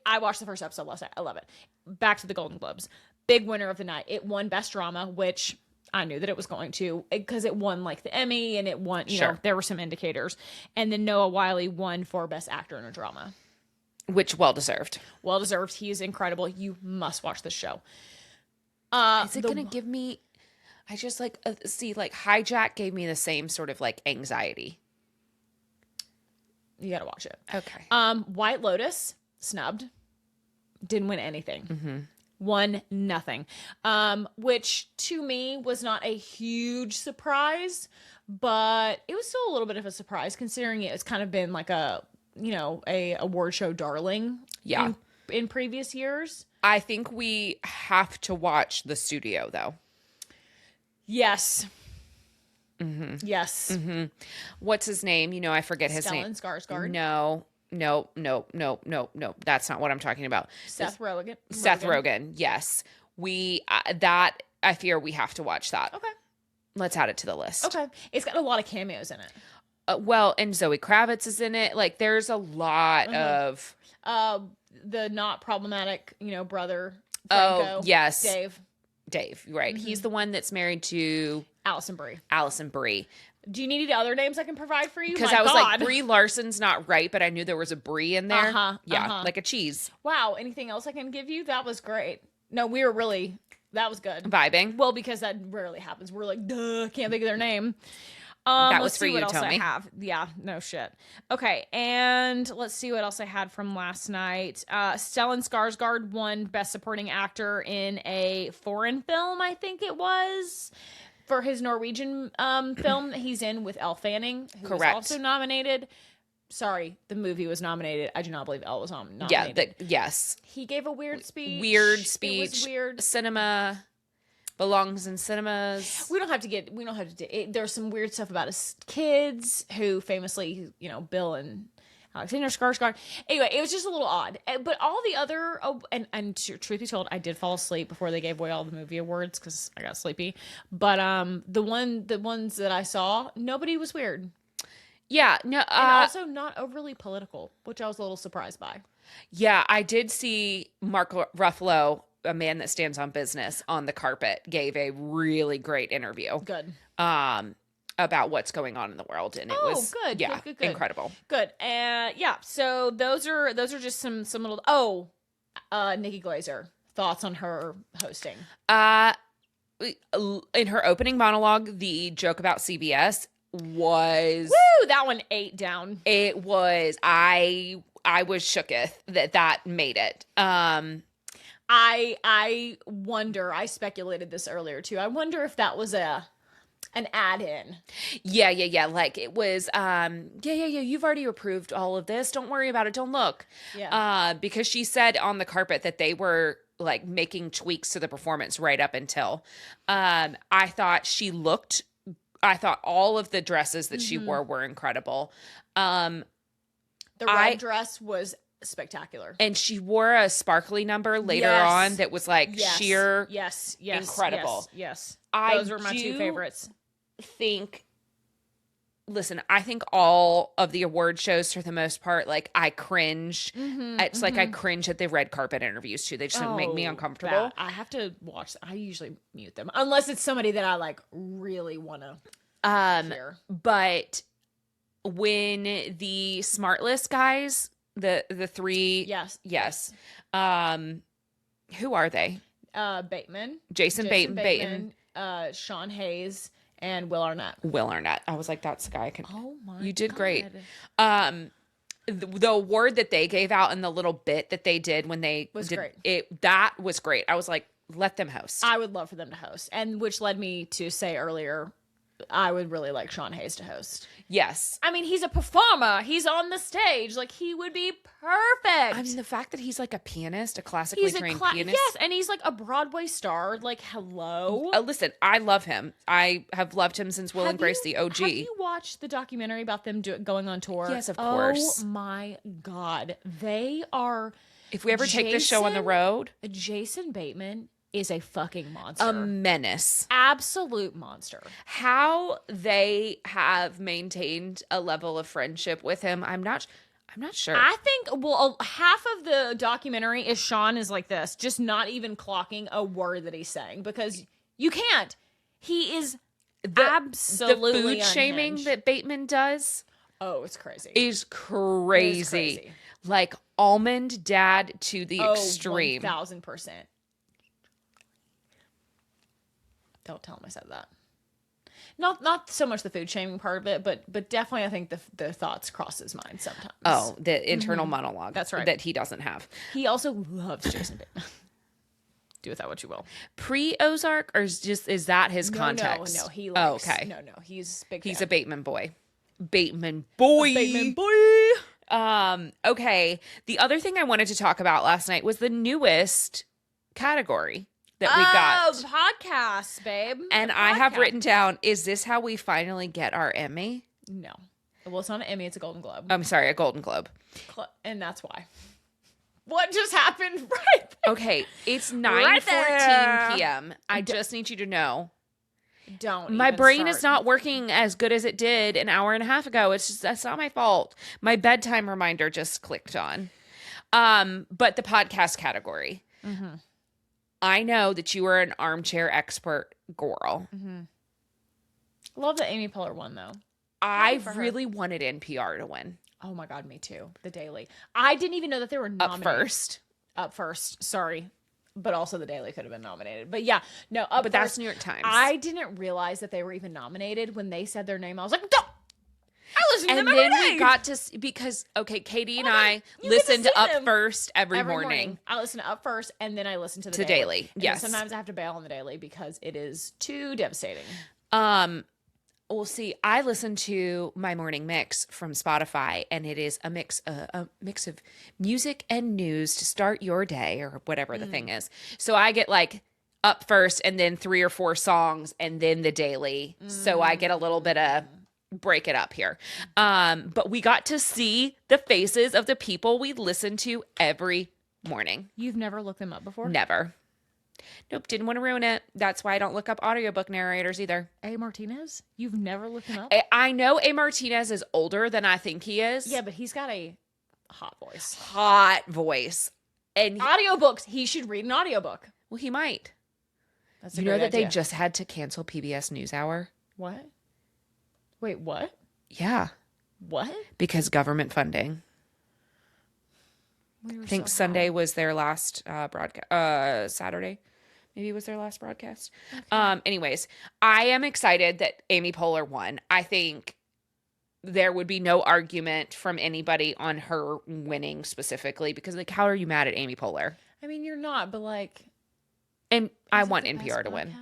I watched the first episode last night. I love it. Back to the Golden Globes. Big winner of the night. It won Best Drama, which I knew that it was going to because it won like the Emmy and it won, you know, there were some indicators. And then Noah Wyle won for Best Actor in a Drama. Which well-deserved. Well-deserved. He is incredible. You must watch this show. Is it going to give me, I just like, see, like Hijack gave me the same sort of like anxiety. You got to watch it. Okay. White Lotus, snubbed. Didn't win anything. Won nothing, which to me was not a huge surprise, but it was still a little bit of a surprise considering it's kind of been like a award show darling in previous years. I think we have to watch The Studio though. Yes. Yes. What's his name? You know, I forget his name. Stellan Skarsgård. No. That's not what I'm talking about. Seth Rogen. Seth Rogen. Yes. That I fear we have to watch that. Okay. Let's add it to the list. Okay. It's got a lot of cameos in it. Well, and Zoe Kravitz is in it. Like there's a lot of the not problematic, brother Franco. Oh, yes. Dave, right. He's the one that's married to Alison Brie. Do you need other names I can provide for you? Because I was like, Brie Larson's not right, but I knew there was a Brie in there. Like a cheese. Wow. Anything else I can give you? That was great. No, that was good. Vibing. Well, because that rarely happens. We're like, duh, can't think of their name. That was for you, Tony. I have. Yeah, no shit. Okay, and let's see what else I had from last night. Stellan Skarsgård won Best Supporting Actor in a foreign film, I think it was, for his Norwegian film that he's in with Elle Fanning, who was also nominated. Sorry, the movie was nominated. I do not believe Elle was nominated. Yeah, yes. He gave a weird speech. It was weird. Cinema belongs in cinemas. We don't have to there's some weird stuff about his kids who famously, Bill and Alexander Skarsgård. Anyway, it was just a little odd. But all the other, and truth be told, I did fall asleep before they gave away all the movie awards because I got sleepy. But the ones that I saw, nobody was weird. Yeah, no, and also not overly political, which I was a little surprised by. Yeah, I did see Mark Ruffalo, a man that stands on business, on the carpet, gave a really great interview. Good. About what's going on in the world, and it was good. Yeah, good. Incredible. Good. Yeah. So those are just some little. Nikki Glaser, thoughts on her hosting? In her opening monologue, the joke about CBS was that one ate down. It was. I was shooketh that made it. I wonder, I speculated this earlier too. I wonder if that was an add-in. Yeah. Like it was, you've already approved all of this. Don't worry about it. Don't look. Yeah. Because she said on the carpet that they were like making tweaks to the performance right up until, I thought all of the dresses that she wore were incredible. The red dress was spectacular, and she wore a sparkly number later on that was like sheer incredible. Yes. Those were my two favorites. I think all of the award shows for the most part, like I cringe. It's like I cringe at the red carpet interviews too. They just make me uncomfortable. I have to watch. I usually mute them unless it's somebody that I like really want to hear. But when the Smartlist guys, the three, yes, who are they? Bateman, Jason Bateman, Sean Hayes, and Will Arnett. I was like, that's the guy. You did God. great. The award that they gave out and the little bit that they did when they great. That was great. I was like, let them host. I would love for them to host, and which led me to say earlier, I would really like Sean Hayes to host. Yes. I mean, he's a performer. He's on the stage. Like, he would be perfect. I mean, the fact that he's like a pianist, a classically trained pianist. Yes, and he's like a Broadway star. Like, hello. Listen, I love him. I have loved him since Will and Grace, the OG. Have you watched the documentary about them going on tour? Yes, of course. Oh my God. They are... If we ever take this show on the road... Jason Bateman is a fucking monster. A menace. Absolute monster. How they have maintained a level of friendship with him, I'm not sure. I think, well, half of the documentary is Sean is like this, just not even clocking a word that he's saying, because you can't. He is absolutely the food unhinged. shaming that Bateman does. Oh, it's crazy. Is crazy. Like almond dad to the extreme. 1,000%. Don't tell him I said that. Not so much the food shaming part of it, but definitely I think the thoughts cross his mind sometimes. Oh, the internal monologue. That's right. That he doesn't have. He also loves Jason Bateman. Do with that what you will. Pre-Ozark, or is that his context? No, he likes. Okay. No, he's big. He's fan. a Bateman boy. Bateman boy. Okay. The other thing I wanted to talk about last night was the newest category that we got. Podcasts, babe. And I have written down, is this how we finally get our Emmy? No. Well, it's not an Emmy, it's a Golden Globe. I'm sorry, a Golden Globe. And that's why. What just happened right there? Okay, it's 9:14 p.m. I just need you to know. My brain is not working as good as it did an hour and a half ago. It's just, that's not my fault. My bedtime reminder just clicked on. But the podcast category. Mm-hmm. I know that you are an armchair expert girl. Mm-hmm. Love that Amy Poehler won, though. I really wanted NPR to win. Oh my God, me too. The Daily. I didn't even know that they were nominated. Up first. Sorry. But also the Daily could have been nominated. But yeah, no, up But first. that's New York Times. I didn't realize that they were even nominated when they said their name. I was like, no! I listen to them every day. And then we got to, because, Katie and I listened to Up First every morning. I listen to Up First, and then I listen to the Daily. Yes. Sometimes I have to bail on the Daily because it is too devastating. Well, see, I listen to my morning mix from Spotify, and it is a mix of music and news to start your day, or whatever the thing is. So I get like Up First, and then 3 or 4 songs, and then the Daily. So I get a little bit of break it up here. But we got to see the faces of the people we listen to every morning. You've never looked them up before? Never. Nope, didn't want to ruin it. That's why I don't look up audiobook narrators either. A. Martinez? You've never looked him up? I know A. Martinez is older than I think he is. Yeah, but he's got a hot voice. Hot voice. And audiobooks. He should read an audiobook. Well, he might. That's a you know that idea. They just had to cancel PBS NewsHour? What? Wait, what? Yeah. What? Because government funding. I think Sunday was their last broadcast. Saturday maybe was their last broadcast. Okay. Anyways, I am excited that Amy Poehler won. I think there would be no argument from anybody on her winning specifically, because like, how are you mad at Amy Poehler? I mean, you're not, but like, and I want NPR to win.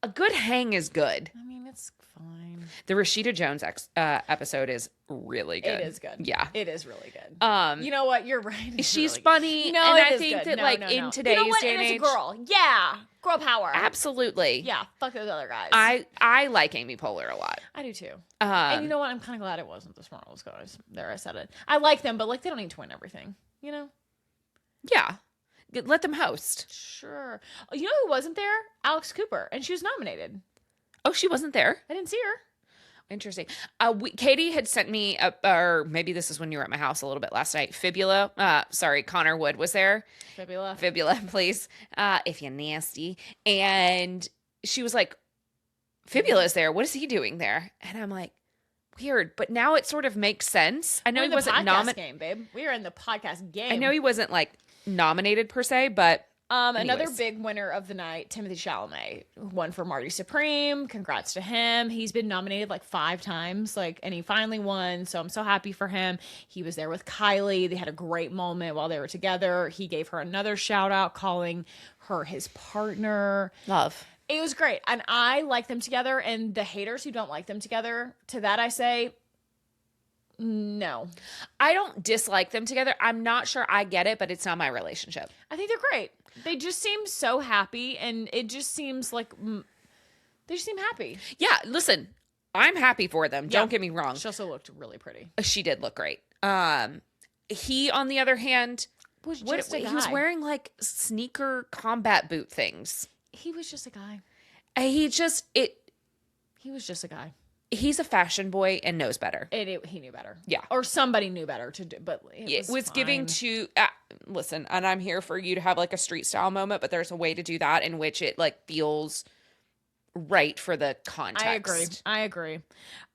A good hang is good. I mean, it's fine. The Rashida Jones episode is really good. It is good. Yeah. It is really good. You know what? You're right. It's She's really funny. No, and I is think good. that in today's day and age. It's a girl. Yeah. Girl power. Absolutely. Yeah. Fuck those other guys. I like Amy Poehler a lot. I do too. And you know what? I'm kind of glad it wasn't the Smartles guys. There, I said it. I like them, but like, they don't need to win everything. You know? Yeah. Let them host. Sure. You know who wasn't there? Alex Cooper. And she was nominated. Oh, she wasn't there? I didn't see her. Interesting. Katie had sent me, or maybe this is when you were at my house a little bit last night. Connor Wood was there. Fibula, please. If you're nasty. And she was like, Fibula's there. What is he doing there? And I'm like, weird. But now it sort of makes sense. I know he wasn't nominated. Babe. We are in the podcast game. I know he wasn't like nominated per se, but another big winner of the night, Timothée Chalamet, won for Marty Supreme. Congrats to him. He's been nominated like 5 times, and he finally won. So I'm so happy for him. He was there with Kylie. They had a great moment while they were together. He gave her another shout out, calling her his partner. Love. It was great. And I like them together. And the haters who don't like them together, to that I say, no. I don't dislike them together. I'm not sure I get it, but it's not my relationship. I think they're great. They just seem so happy. And it just seems like they just seem happy. Yeah, listen, I'm happy for them. Don't get me wrong. She also looked really pretty. She did look great. He, on the other hand, he was wearing like sneaker combat boot things. He was just a guy. He was just a guy. He's a fashion boy and knows better. He knew better. Yeah. Or somebody knew better to do, but it was giving to, listen, and I'm here for you to have like a street style moment, but there's a way to do that in which it like feels right for the context. I agree.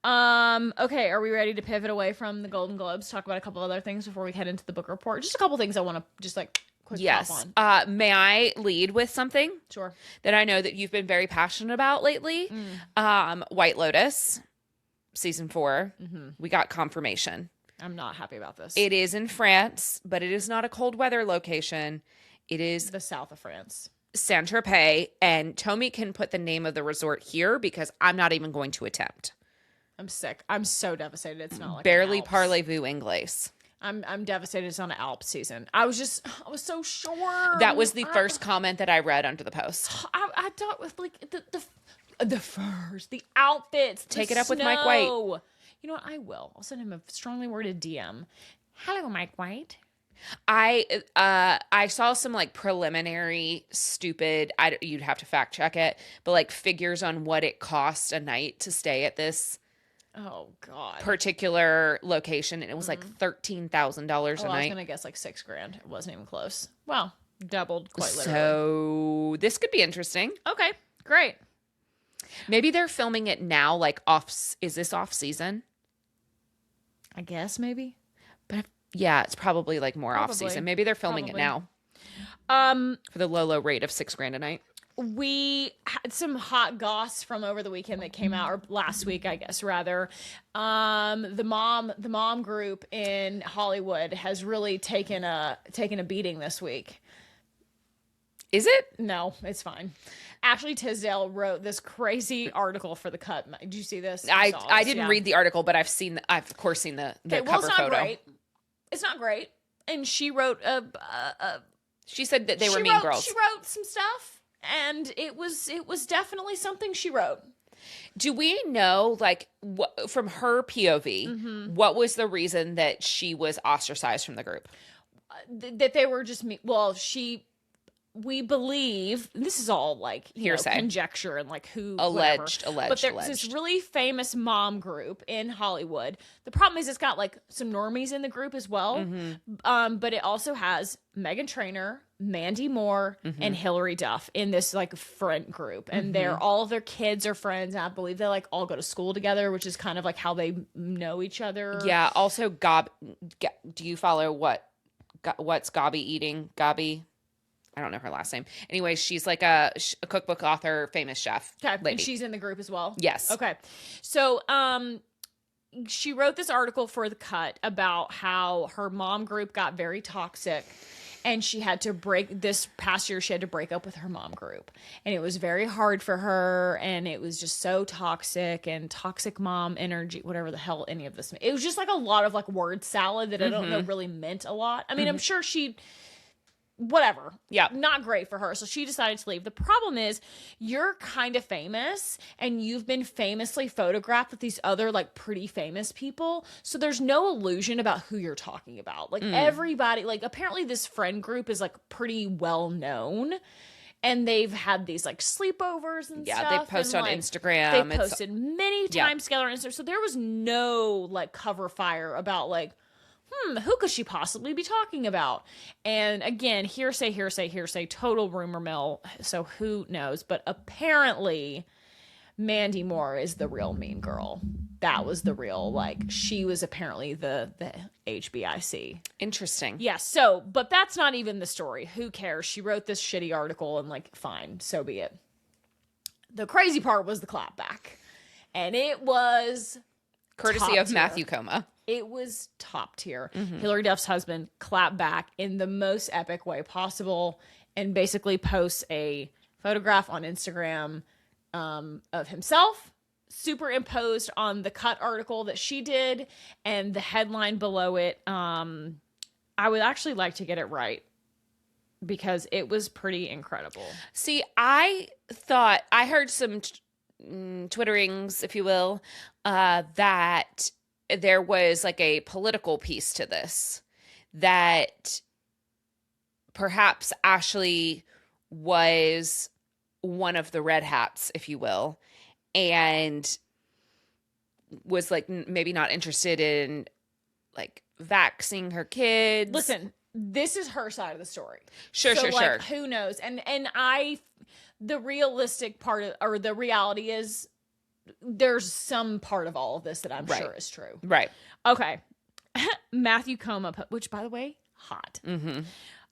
Okay, are we ready to pivot away from the Golden Globes? Talk about a couple other things before we head into the book report. Just a couple things I want to just like quick pop on. May I lead with something? Sure. That I know that you've been very passionate about lately. White Lotus, season 4. We got confirmation. I'm not happy about this. It is in France, but it is not a cold weather location. It is the south of France. Saint-Tropez, and Tommy can put the name of the resort here because I'm not even going to attempt. I'm sick. I'm so devastated. It's not like barely parlez-vous Inglés. I'm devastated it's on an Alps season. I was so sure. That was the first comment that I read under the post. I thought with like the furs, the outfits, take it up with Mike White. You know what? I will. I'll send him a strongly worded DM. Hello, Mike White. I saw some like preliminary stupid, you'd have to fact check it, but like figures on what it cost a night to stay at this particular location, and it was like $13,000 a night. I was gonna guess like $6,000. It wasn't even close. Wow, doubled quite literally. So this could be interesting. Okay, great. Maybe they're filming it now, like is this off season? I guess maybe. But yeah, it's probably like more off season. Maybe they're filming it now. For the low rate of $6,000 a night. We had some hot goss from over the weekend that came out, or last week, I guess, rather. The mom group in Hollywood has really taken a beating this week. Is it? No, it's fine. Ashley Tisdale wrote this crazy article for The Cut. Did you see this? I didn't read the article, but I've of course seen the cover photo. Great. It's not great. And she wrote she said that they were mean girls. She wrote some stuff, and it was definitely something she wrote. Do we know, like, from her POV, what was the reason that she was ostracized from the group? That they were just we believe, this is all like hearsay, conjecture, and like who alleged. But there's this really famous mom group in Hollywood. The problem is it's got like some normies in the group as well. But it also has Meghan Trainor, Mandy Moore, and Hilary Duff in this like friend group, and all of their kids are friends. And I believe they like all go to school together, which is kind of like how they know each other. Yeah. Also, do you follow what's Gabi eating? Gabi. I don't know her last name. Anyway, she's like a cookbook author, famous chef. Okay, lady. And she's in the group as well? Yes. Okay. So, she wrote this article for The Cut about how her mom group got very toxic, and she had to this past year, she had to break up with her mom group. And it was very hard for her, and it was just so toxic and toxic mom energy, whatever the hell any of this meant. It was just like a lot of like word salad that I don't know really meant a lot. I mean, I'm sure whatever. Yeah. Not great for her. So she decided to leave. The problem is you're kind of famous, and you've been famously photographed with these other like pretty famous people. So there's no illusion about who you're talking about. Like everybody, like apparently this friend group is like pretty well known, and they've had these like sleepovers and stuff. Yeah, they post on Instagram. They posted many times together on Instagram. So there was no like cover fire about like, who could she possibly be talking about? And again, hearsay, total rumor mill. So who knows? But apparently Mandy Moore is the real mean girl. That was the real, like, she was apparently the HBIC. Interesting. Yeah, so, but that's not even the story. Who cares? She wrote this shitty article, and like, fine, so be it. The crazy part was the clapback. And it was courtesy of Matthew Coma. It was top tier. Hilary Duff's husband clapped back in the most epic way possible and basically posts a photograph on Instagram of himself, superimposed on the cut article that she did, and the headline below it. I would actually like to get it right because it was pretty incredible. See, I thought I heard some twitterings, if you will, that there was like a political piece to this, that perhaps Ashley was one of the red hats, if you will, and was like maybe not interested in like vaxing her kids. Listen, this is her side of the story. Sure. Who knows? And the realistic part of, or the reality is, there's some part of all of this that I'm sure is true. Right. Okay. Matthew Coma, which by the way, hot. Mm-hmm.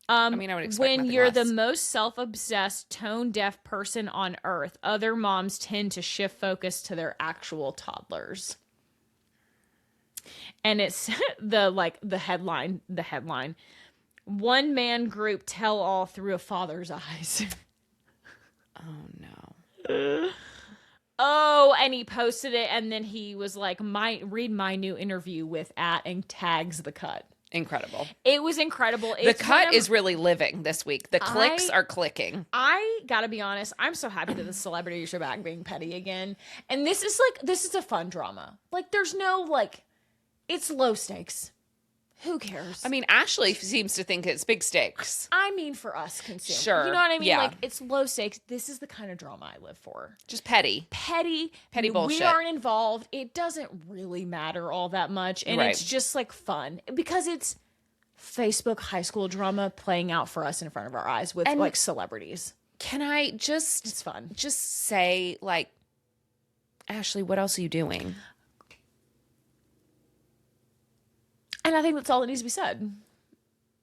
I would expect when nothing you're less. the most self-obsessed, tone-deaf person on earth, other moms tend to shift focus to their actual toddlers. And it's the headline. One man group tell all through a father's eyes. Oh no. Oh, and he posted it, and then he was like, read my new interview with @ and tags the cut. Incredible. It was incredible. The cut is really living this week. The clicks are clicking. I gotta be honest, I'm so happy that the celebrities are back being petty again. And this is a fun drama. Like, there's no, like, it's low stakes. Who cares? I mean, Ashley seems to think it's big stakes. I mean, for us consumers. Sure. You know what I mean? Yeah. Like, it's low stakes. This is the kind of drama I live for. Just petty. Petty bullshit. We aren't involved. It doesn't really matter all that much. And it's just, like, fun. Because it's Facebook high school drama playing out for us in front of our eyes with, like, celebrities. Can I just... It's fun. Just say, like, Ashley, what else are you doing? And I think that's all that needs to be said.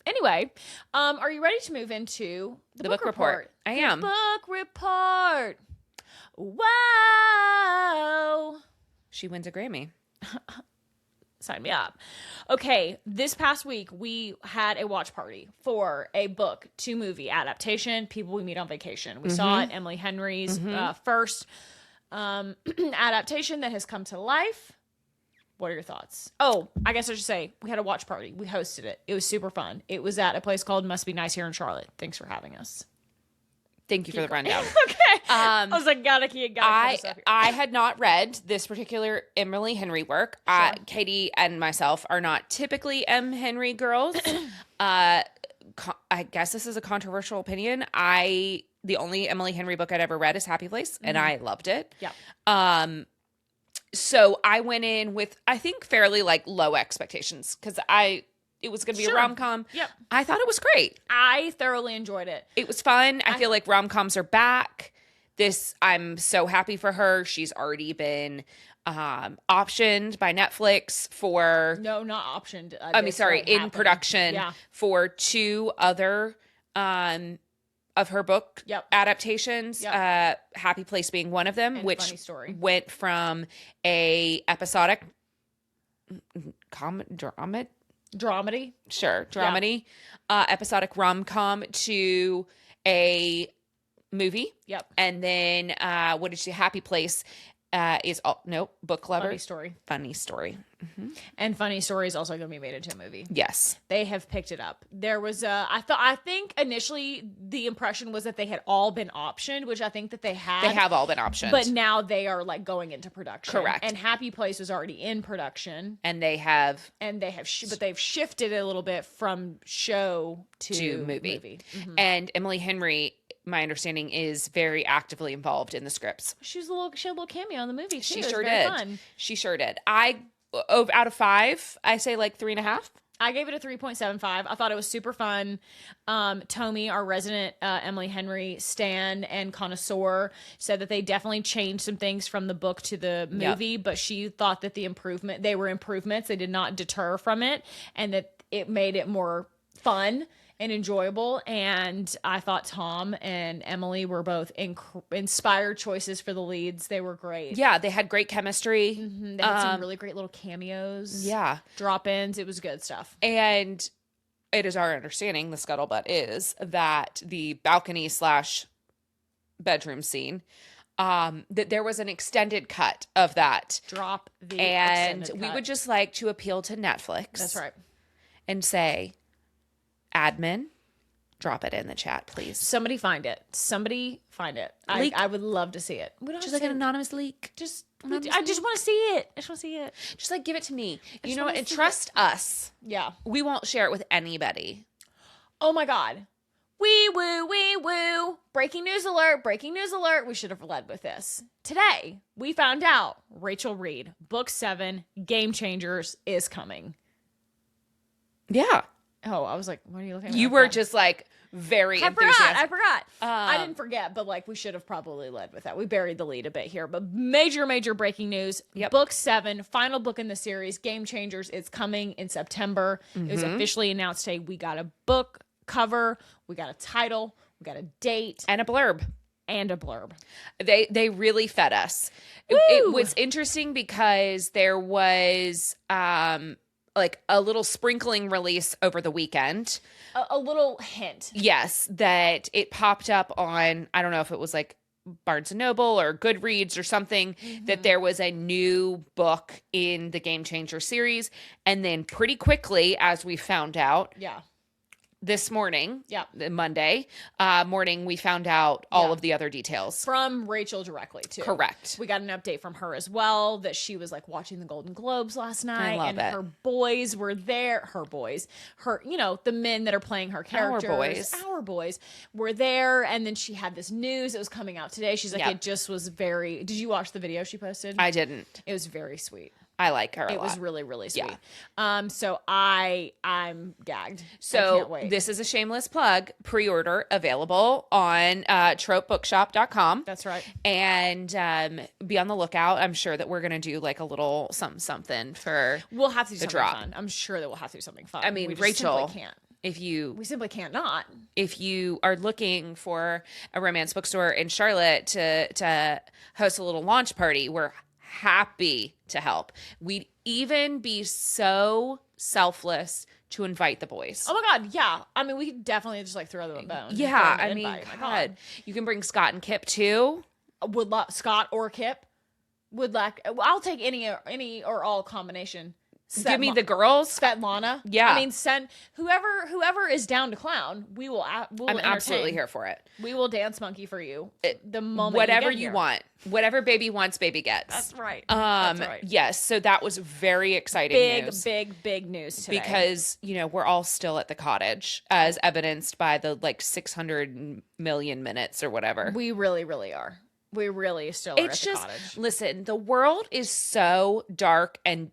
Anyway, are you ready to move into the book report? I am. Book report. Wow. She wins a Grammy. Sign me up. Okay, this past week, we had a watch party for a book to movie adaptation, People We Meet on Vacation. We saw it, Emily Henry's first adaptation that has come to life. What are your thoughts? Oh, I guess I should say, we had a watch party. We hosted it. It was super fun. It was at a place called Must Be Nice here in Charlotte. Thanks for having us. Thank you for the rundown. Okay. I was like, gotta I had not read this particular Emily Henry work. Sure. Katie and myself are not typically M. Henry girls. I guess this is a controversial opinion. The only Emily Henry book I'd ever read is Happy Place, and I loved it. Yeah. So I went in with, I think, fairly like low expectations because it was going to be a rom-com. Yep. I thought it was great. I thoroughly enjoyed it. It was fun. I feel like rom-coms are back. I'm so happy for her. She's already been optioned by Netflix for... No, not optioned. In production for 2 other of her book adaptations. Yep. Happy Place being one of them, and which Funny Story. Went from a episodic dramedy. Sure, dramedy, episodic rom-com to a movie. Yep. And then what did she? Happy Place is book lover. Funny Story. Mm-hmm. And Funny Story is also going to be made into a movie. Yes, they have picked it up. There was I think initially the impression was that they had all been optioned, which I think that they have. They have all been optioned, but now they are like going into production. Correct. And Happy Place was already in production, but they've shifted it a little bit from show to movie. Mm-hmm. And Emily Henry, my understanding, is very actively involved in the scripts. She had a little cameo in the movie too. She sure did. Fun. She sure did. Out of 5, I say like 3.5. I gave it a 3.75. I thought it was super fun. Tommy, our resident Emily Henry stan and connoisseur, said that they definitely changed some things from the book to the movie, but she thought that they were improvements. They did not deter from it, and that it made it more fun and enjoyable. And I thought Tom and Emily were both inspired choices for the leads. They were great. Yeah, they had great chemistry. Mm-hmm. They had some really great little cameos. Yeah. Drop-ins. It was good stuff. And it is our understanding, the scuttlebutt is, that the balcony / bedroom scene, that there was an extended cut of that. Drop the and extended we cut. would just like to appeal to Netflix. That's right. And say, admin, drop it in the chat, please. Somebody find it. I would love to see it. Just like an anonymous leak. I just want to see it. Just like give it to me. You know what? And trust us. Yeah. We won't share it with anybody. Oh my God. Wee woo. Breaking news alert. We should have led with this. Today, we found out Rachel Reid, book 7, Game Changers, is coming. Yeah. Oh, I was like, what are you looking at? You were just like very enthusiastic. I forgot. I didn't forget, but like we should have probably led with that. We buried the lead a bit here, but major breaking news. Yep. Book 7, final book in the series, Game Changers, is coming in September. It was officially announced today. We got a book cover, we got a title, we got a date, And a blurb. They really fed us. It was interesting because there was like a little sprinkling release over the weekend. A little hint. Yes, that it popped up on, I don't know if it was like Barnes & Noble or Goodreads or something, that there was a new book in the Game Changer series. And then pretty quickly, as we found out, this morning, Monday morning, we found out all of the other details. From Rachel directly, too. Correct. We got an update from her as well, that she was like watching the Golden Globes last night. I love it. Her boys were there. The men that are playing her characters. Our boys were there. And then she had this news that was coming out today. She's like, it just was did you watch the video she posted? I didn't. It was very sweet. I like her a lot. It was really, really sweet. Yeah. So I'm gagged. So I can't wait. This is a shameless plug. Pre-order available on tropebookshop.com. That's right. And be on the lookout. I'm sure that we're going to do like a little something for We'll have to do the something drop. fun. I'm sure that we'll have to do something fun. I mean, we just Rachel, simply can't. We simply can't not. If you are looking for a romance bookstore in Charlotte to host a little launch party, we're happy to help. We'd even be so selfless to invite the boys. Oh my God, yeah. I mean, we could definitely just like throw them a bone. Yeah, I mean, God. You can bring Scott and Kip too. Scott or Kip. I'll take any or all combination. Give me the girls. Svetlana. Yeah. I mean, send whoever is down to clown. I'm absolutely here for it. We will dance monkey for you the moment whatever you want. Whatever baby wants, baby gets. That's right. Yes. So that was very exciting news. Big news today. Because, we're all still at the cottage, as evidenced by the 600 million minutes or whatever. We really, really are. We really still are at the cottage. Listen, the world is so dark and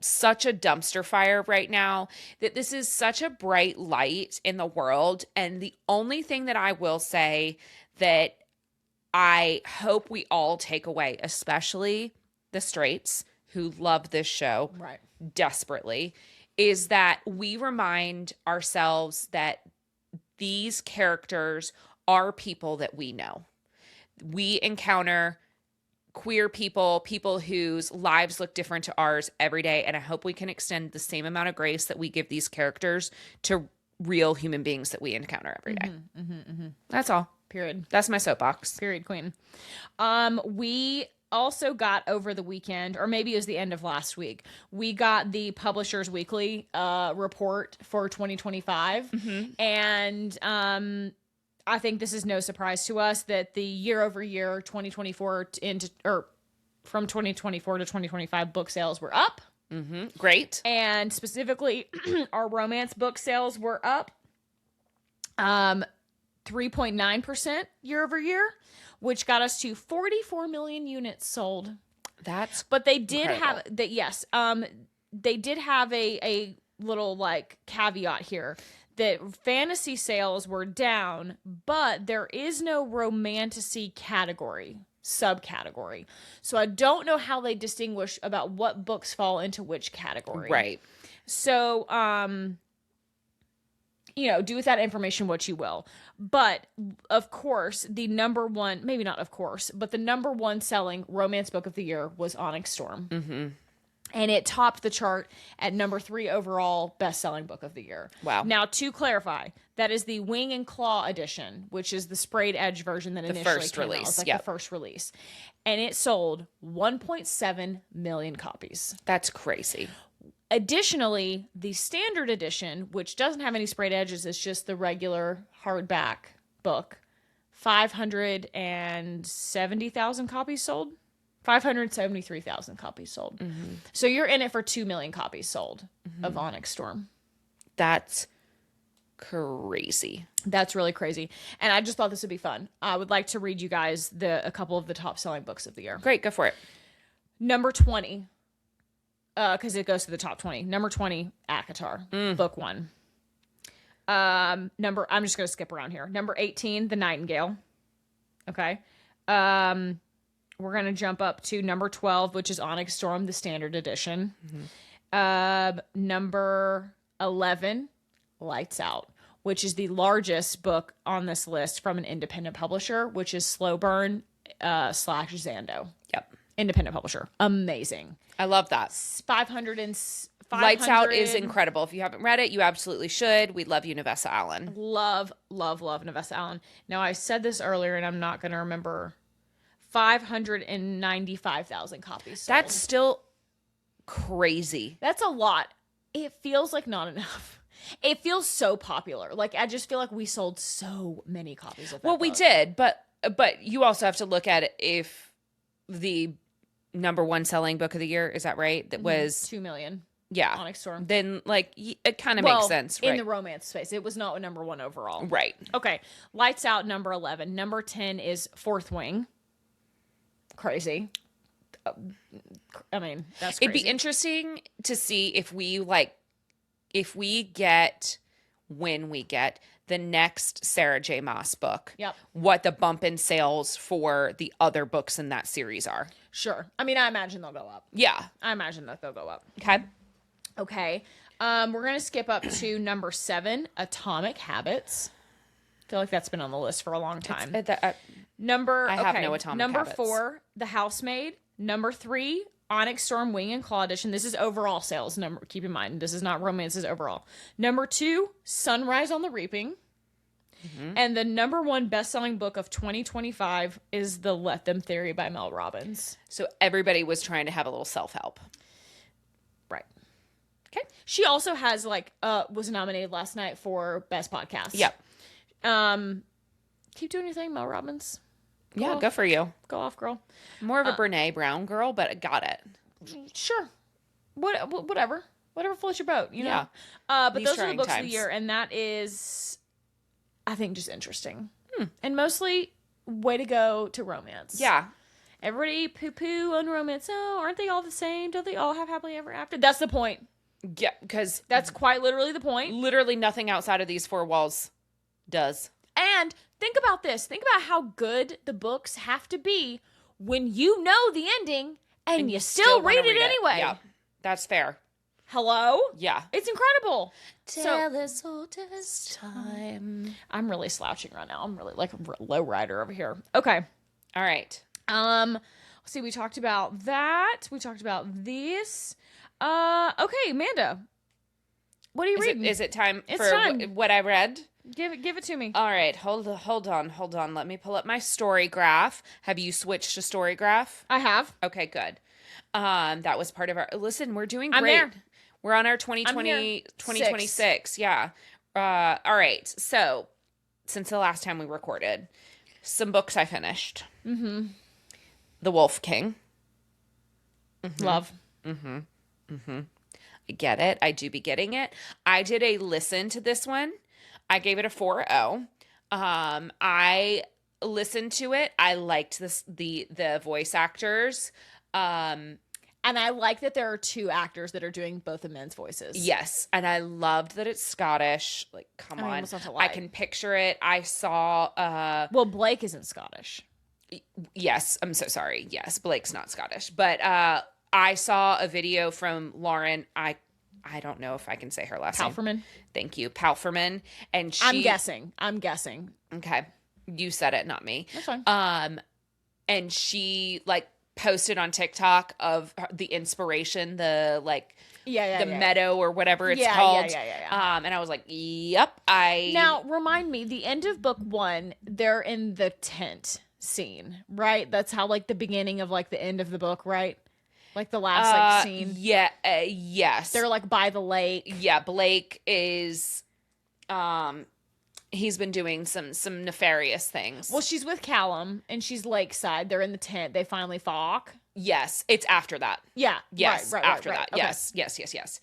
such a dumpster fire right now that this is such a bright light in the world. And the only thing that I will say that I hope we all take away, especially the straights who love this show desperately, is that we remind ourselves that these characters are people that we know. We encounter queer people whose lives look different to ours every day. And I hope we can extend the same amount of grace that we give these characters to real human beings that we encounter every day. That's all. Period. That's my soapbox. Period, queen. We also got over the weekend, or maybe it was the end of last week, we got the Publishers Weekly report for 2025. And I think this is no surprise to us that the year-over-year 2024 from 2024 to 2025 book sales were up. Great. And specifically, our romance book sales were up 3.9% year-over-year, which got us to 44 million units sold. But they did incredible. have that. Yes, they did have a little caveat here. That fantasy sales were down, but there is no romantasy subcategory. So I don't know how they distinguish about what books fall into which category. Right. So, do with that information what you will. But, of course, the number one selling romance book of the year was Onyx Storm. And it topped the chart at number 3 overall best-selling book of the year. Wow. Now, to clarify, that is the Wing and Claw edition, which is the sprayed edge version that initially first came out. release. It's like the first release. And it sold 1.7 million copies. That's crazy. Additionally, the standard edition, which doesn't have any sprayed edges, it's just the regular hardback book, 570,000 copies sold. 573,000 copies sold. Mm-hmm. So you're in it for 2 million copies sold of Onyx Storm. That's crazy. That's really crazy. And I just thought this would be fun. I would like to read you guys a couple of the top selling books of the year. Great, go for it. Number 20, because it goes to the top 20. Number 20, ACOTAR, book 1. I'm just going to skip around here. Number 18, The Nightingale. Okay. We're going to jump up to number 12, which is Onyx Storm, the standard edition. Mm-hmm. Number 11, Lights Out, which is the largest book on this list from an independent publisher, which is Slow Burn / Zando. Yep. Independent publisher. Amazing. I love that. 500. Lights Out is incredible. If you haven't read it, you absolutely should. We love you, Nevessa Allen. Love, love, love Nevessa Allen. Now, I said this earlier, and I'm not going to remember. 595,000 copies sold. That's still crazy. That's a lot. It feels like not enough. It feels so popular. Like, I just feel like we sold so many copies of that book. We did, but you also have to look at it if the number 1 selling book of the year, is that right? That was 2 million. Yeah. Onyx Storm. Then, like, it kind of makes sense, right? In the romance space. It was not number 1 overall. Right. Okay. Lights Out, number 11. Number 10 is Fourth Wing. Crazy. I mean, that's crazy. It'd be interesting to see if we get the next Sarah J. Maas book. Yep. What the bump in sales for the other books in that series are. Sure. I mean, I imagine they'll go up. Yeah. I imagine that they'll go up. Okay. We're going to skip up to number 7, Atomic Habits. I feel like that's been on the list for a long time. I have no Atomic Number Habits. 4, The Housemaid. Number 3, Onyx Storm Wing and Claw edition. This is overall sales number. Keep in mind, this is not romance, this is overall. Number 2, Sunrise on the Reaping. Mm-hmm. And the number 1 best-selling book of 2025 is The Let Them Theory by Mel Robbins. So everybody was trying to have a little self-help. Right. Okay. She also has was nominated last night for Best Podcast. Yep. Keep doing your thing, Mel Robbins. Go for you. Go off, girl. More of a Brene Brown girl, but I got it. Sure. Whatever floats your boat, you know? Yeah. But those are the books of the year, and that is, I think, just interesting. And mostly, way to go to romance. Yeah. Everybody poo-poo on romance. Oh, aren't they all the same? Don't they all have happily ever after? That's the point. Yeah, because that's quite literally the point. Literally nothing outside of these 4 walls does. And think about this. Think about how good the books have to be when you know the ending and you still read it anyway. Yeah, that's fair. Hello? Yeah. It's incredible. Tell us all this time. I'm really slouching right now. I'm really like a low rider over here. Okay. All right. Let's see. We talked about that. We talked about this. Okay, Amanda. What are you reading? Is it time it's for time. What I read? Give it to me. All right, hold on. Let me pull up my story graph. Have you switched to story graph? I have. Okay, good. That was part of our. Listen, we're doing great. I'm there. We're on our 2026. Yeah. All right. So, since the last time we recorded, some books I finished. Mm-hmm. The Wolf King. Mm-hmm. Love. Mm-hmm. Mm-hmm. I get it. I do be getting it. I did a listen to this one. I gave it a 4.0. I listened to it. I liked the voice actors. And I like that there are 2 actors that are doing both the men's voices. Yes. And I loved that it's Scottish. Like, come on. I can picture it. I saw well, Blake isn't Scottish. Yes. I'm so sorry. Yes, Blake's not Scottish. But I saw a video from Lauren. I don't know if I can say her last name. Palphreyman. Thank you. Palphreyman. And she... I'm guessing. Okay. You said it, not me. That's fine. And she, like, posted on TikTok of the inspiration, the like meadow or whatever it's called. And I was like, yep. Now remind me, the end of book 1, they're in the tent scene, right? That's how like the beginning of like the end of the book, right? Like the last like scene. Yeah. Yes. They're like by the lake. Yeah. Blake is, he's been doing some nefarious things. Well, she's with Callum and she's lakeside. They're in the tent. They finally fuck. Yes, it's after that. Yeah. Yes, right, after right. that. Okay. Yes.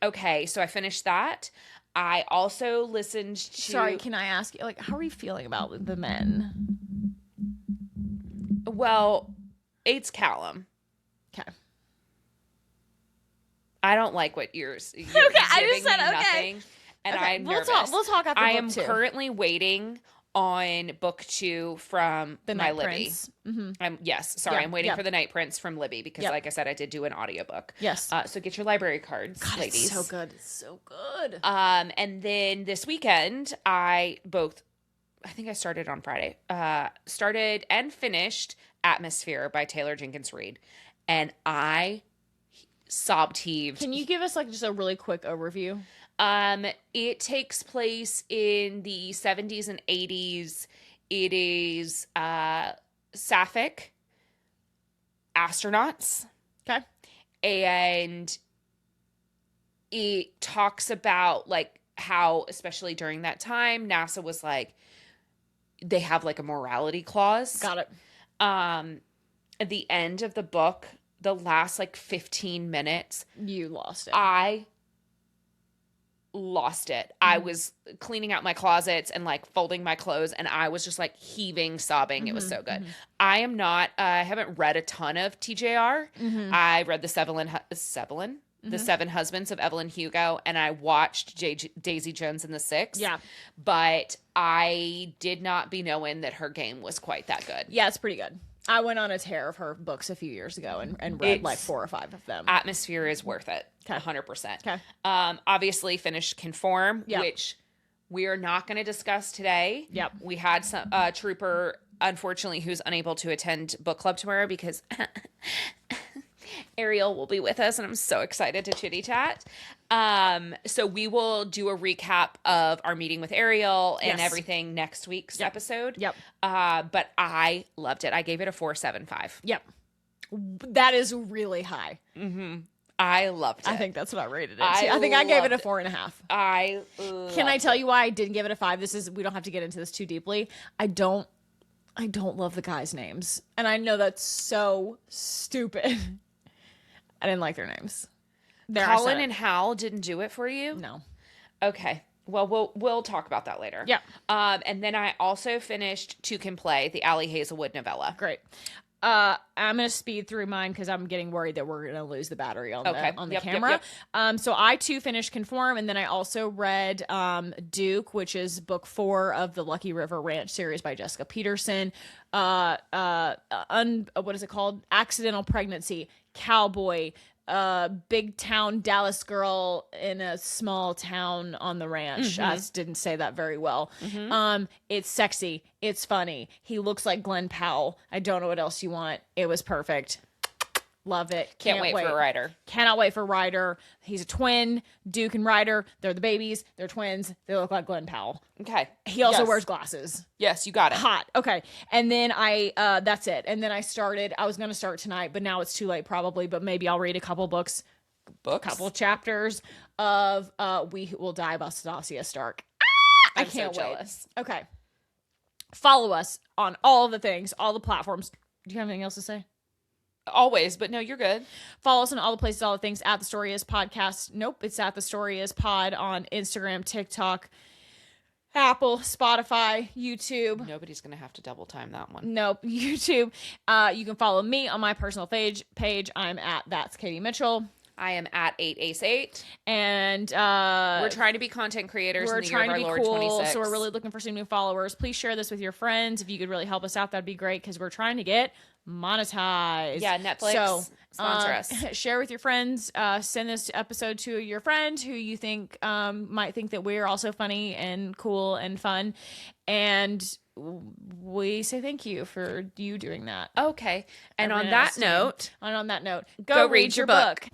Okay, so I finished that. I also listened to... Sorry, can I ask you, like, how are you feeling about the men? Well, it's Callum. Okay. I don't like what you're okay, I just said okay. Nothing, and okay. I'm nervous. We'll talk after I book am 2. currently waiting on book 2 from the my Night Libby. Prince. Mm-hmm. I'm waiting for the Night Prince from Libby because like I said, I did do an audiobook. Yes. So get your library cards, God, ladies. It's so good. It's so good. And then this weekend I think I started on Friday. Started and finished Atmosphere by Taylor Jenkins Reid. And I sobbed heaved. Can you give us like just a really quick overview? It takes place in the 70s and 80s. It is sapphic astronauts. Okay. And it talks about like how, especially during that time, NASA was like, they have like a morality clause. Got it. At the end of the book, the last like 15 minutes, you lost it. I lost it. Mm-hmm. I was cleaning out my closets and like folding my clothes and I was just like heaving, sobbing. It was so good. I haven't read a ton of TJR. I read the The Seven Husbands of Evelyn Hugo, and I watched Daisy Jones and the Six. Yeah. But I did not be knowing that her game was quite that good. Yeah, it's pretty good. I went on a tear of her books a few years ago and read like 4 or 5 of them. Atmosphere is worth it. Okay. 100%. Okay. Obviously finished Conform, Yep. which we are not going to discuss today. Yep. We had some trooper, unfortunately, who's unable to attend book club tomorrow because Ariel will be with us, and I'm so excited to chitty chat. So we will do a recap of our meeting with Ariel and everything next week's episode. Yep. But I loved it. I gave it a 4.75. Yep. That is really high. I loved it. I think that's what I rated it. I think I gave it a 4.5. Can I tell you why I didn't give it a 5? We don't have to get into this too deeply. I don't love the guys' names. And I know that's so stupid. I didn't like their names. Colin and Hal didn't do it for you? No. Okay. Well, we'll talk about that later. Yeah. And then I also finished Two Can Play, the Allie Hazelwood novella. Great. I'm going to speed through mine because I'm getting worried that we're going to lose the battery on the camera. So I too finished Conform, and then I also read Duke, which is book 4 of the Lucky River Ranch series by Jessica Peterson. What is it called? Accidental Pregnancy, Cowboy, big town Dallas girl in a small town on the ranch. I didn't say that very well. It's sexy. It's funny. He looks like Glenn Powell. I don't know what else you want. It was perfect. Love it. Can't wait for Ryder. Cannot wait for Ryder. He's a twin. Duke and Ryder. They're the babies. They're twins. They look like Glenn Powell. Okay. He also wears glasses. Yes, you got it. Hot. Okay. And then that's it. And then I was going to start tonight, but now it's too late probably, but maybe I'll read a couple books? Couple chapters of We Will Die by Stacia Stark. I can't wait. Jealous. Okay. Follow us on all the things, all the platforms. Do you have anything else to say? Always, but no, you're good. Follow us on all the places, all the things at The Story Is Podcast. Nope, it's at The Story Is Pod on Instagram, TikTok, Apple, Spotify, YouTube. Nobody's going to have to double time that one. Nope, YouTube. You can follow me on my personal page. I'm at That's Katie Mitchell. I am at 8ace8. And we're trying to be content creators in the year of our Lord 26. So we're really looking for some new followers. Please share this with your friends. If you could really help us out, that'd be great because we're trying to get monetized. Yeah, Netflix sponsor us. Share with your friends. Send this episode to your friend who you think might think that we're also funny and cool and fun. And we say thank you for you doing that. Okay. And on that note, go read your book.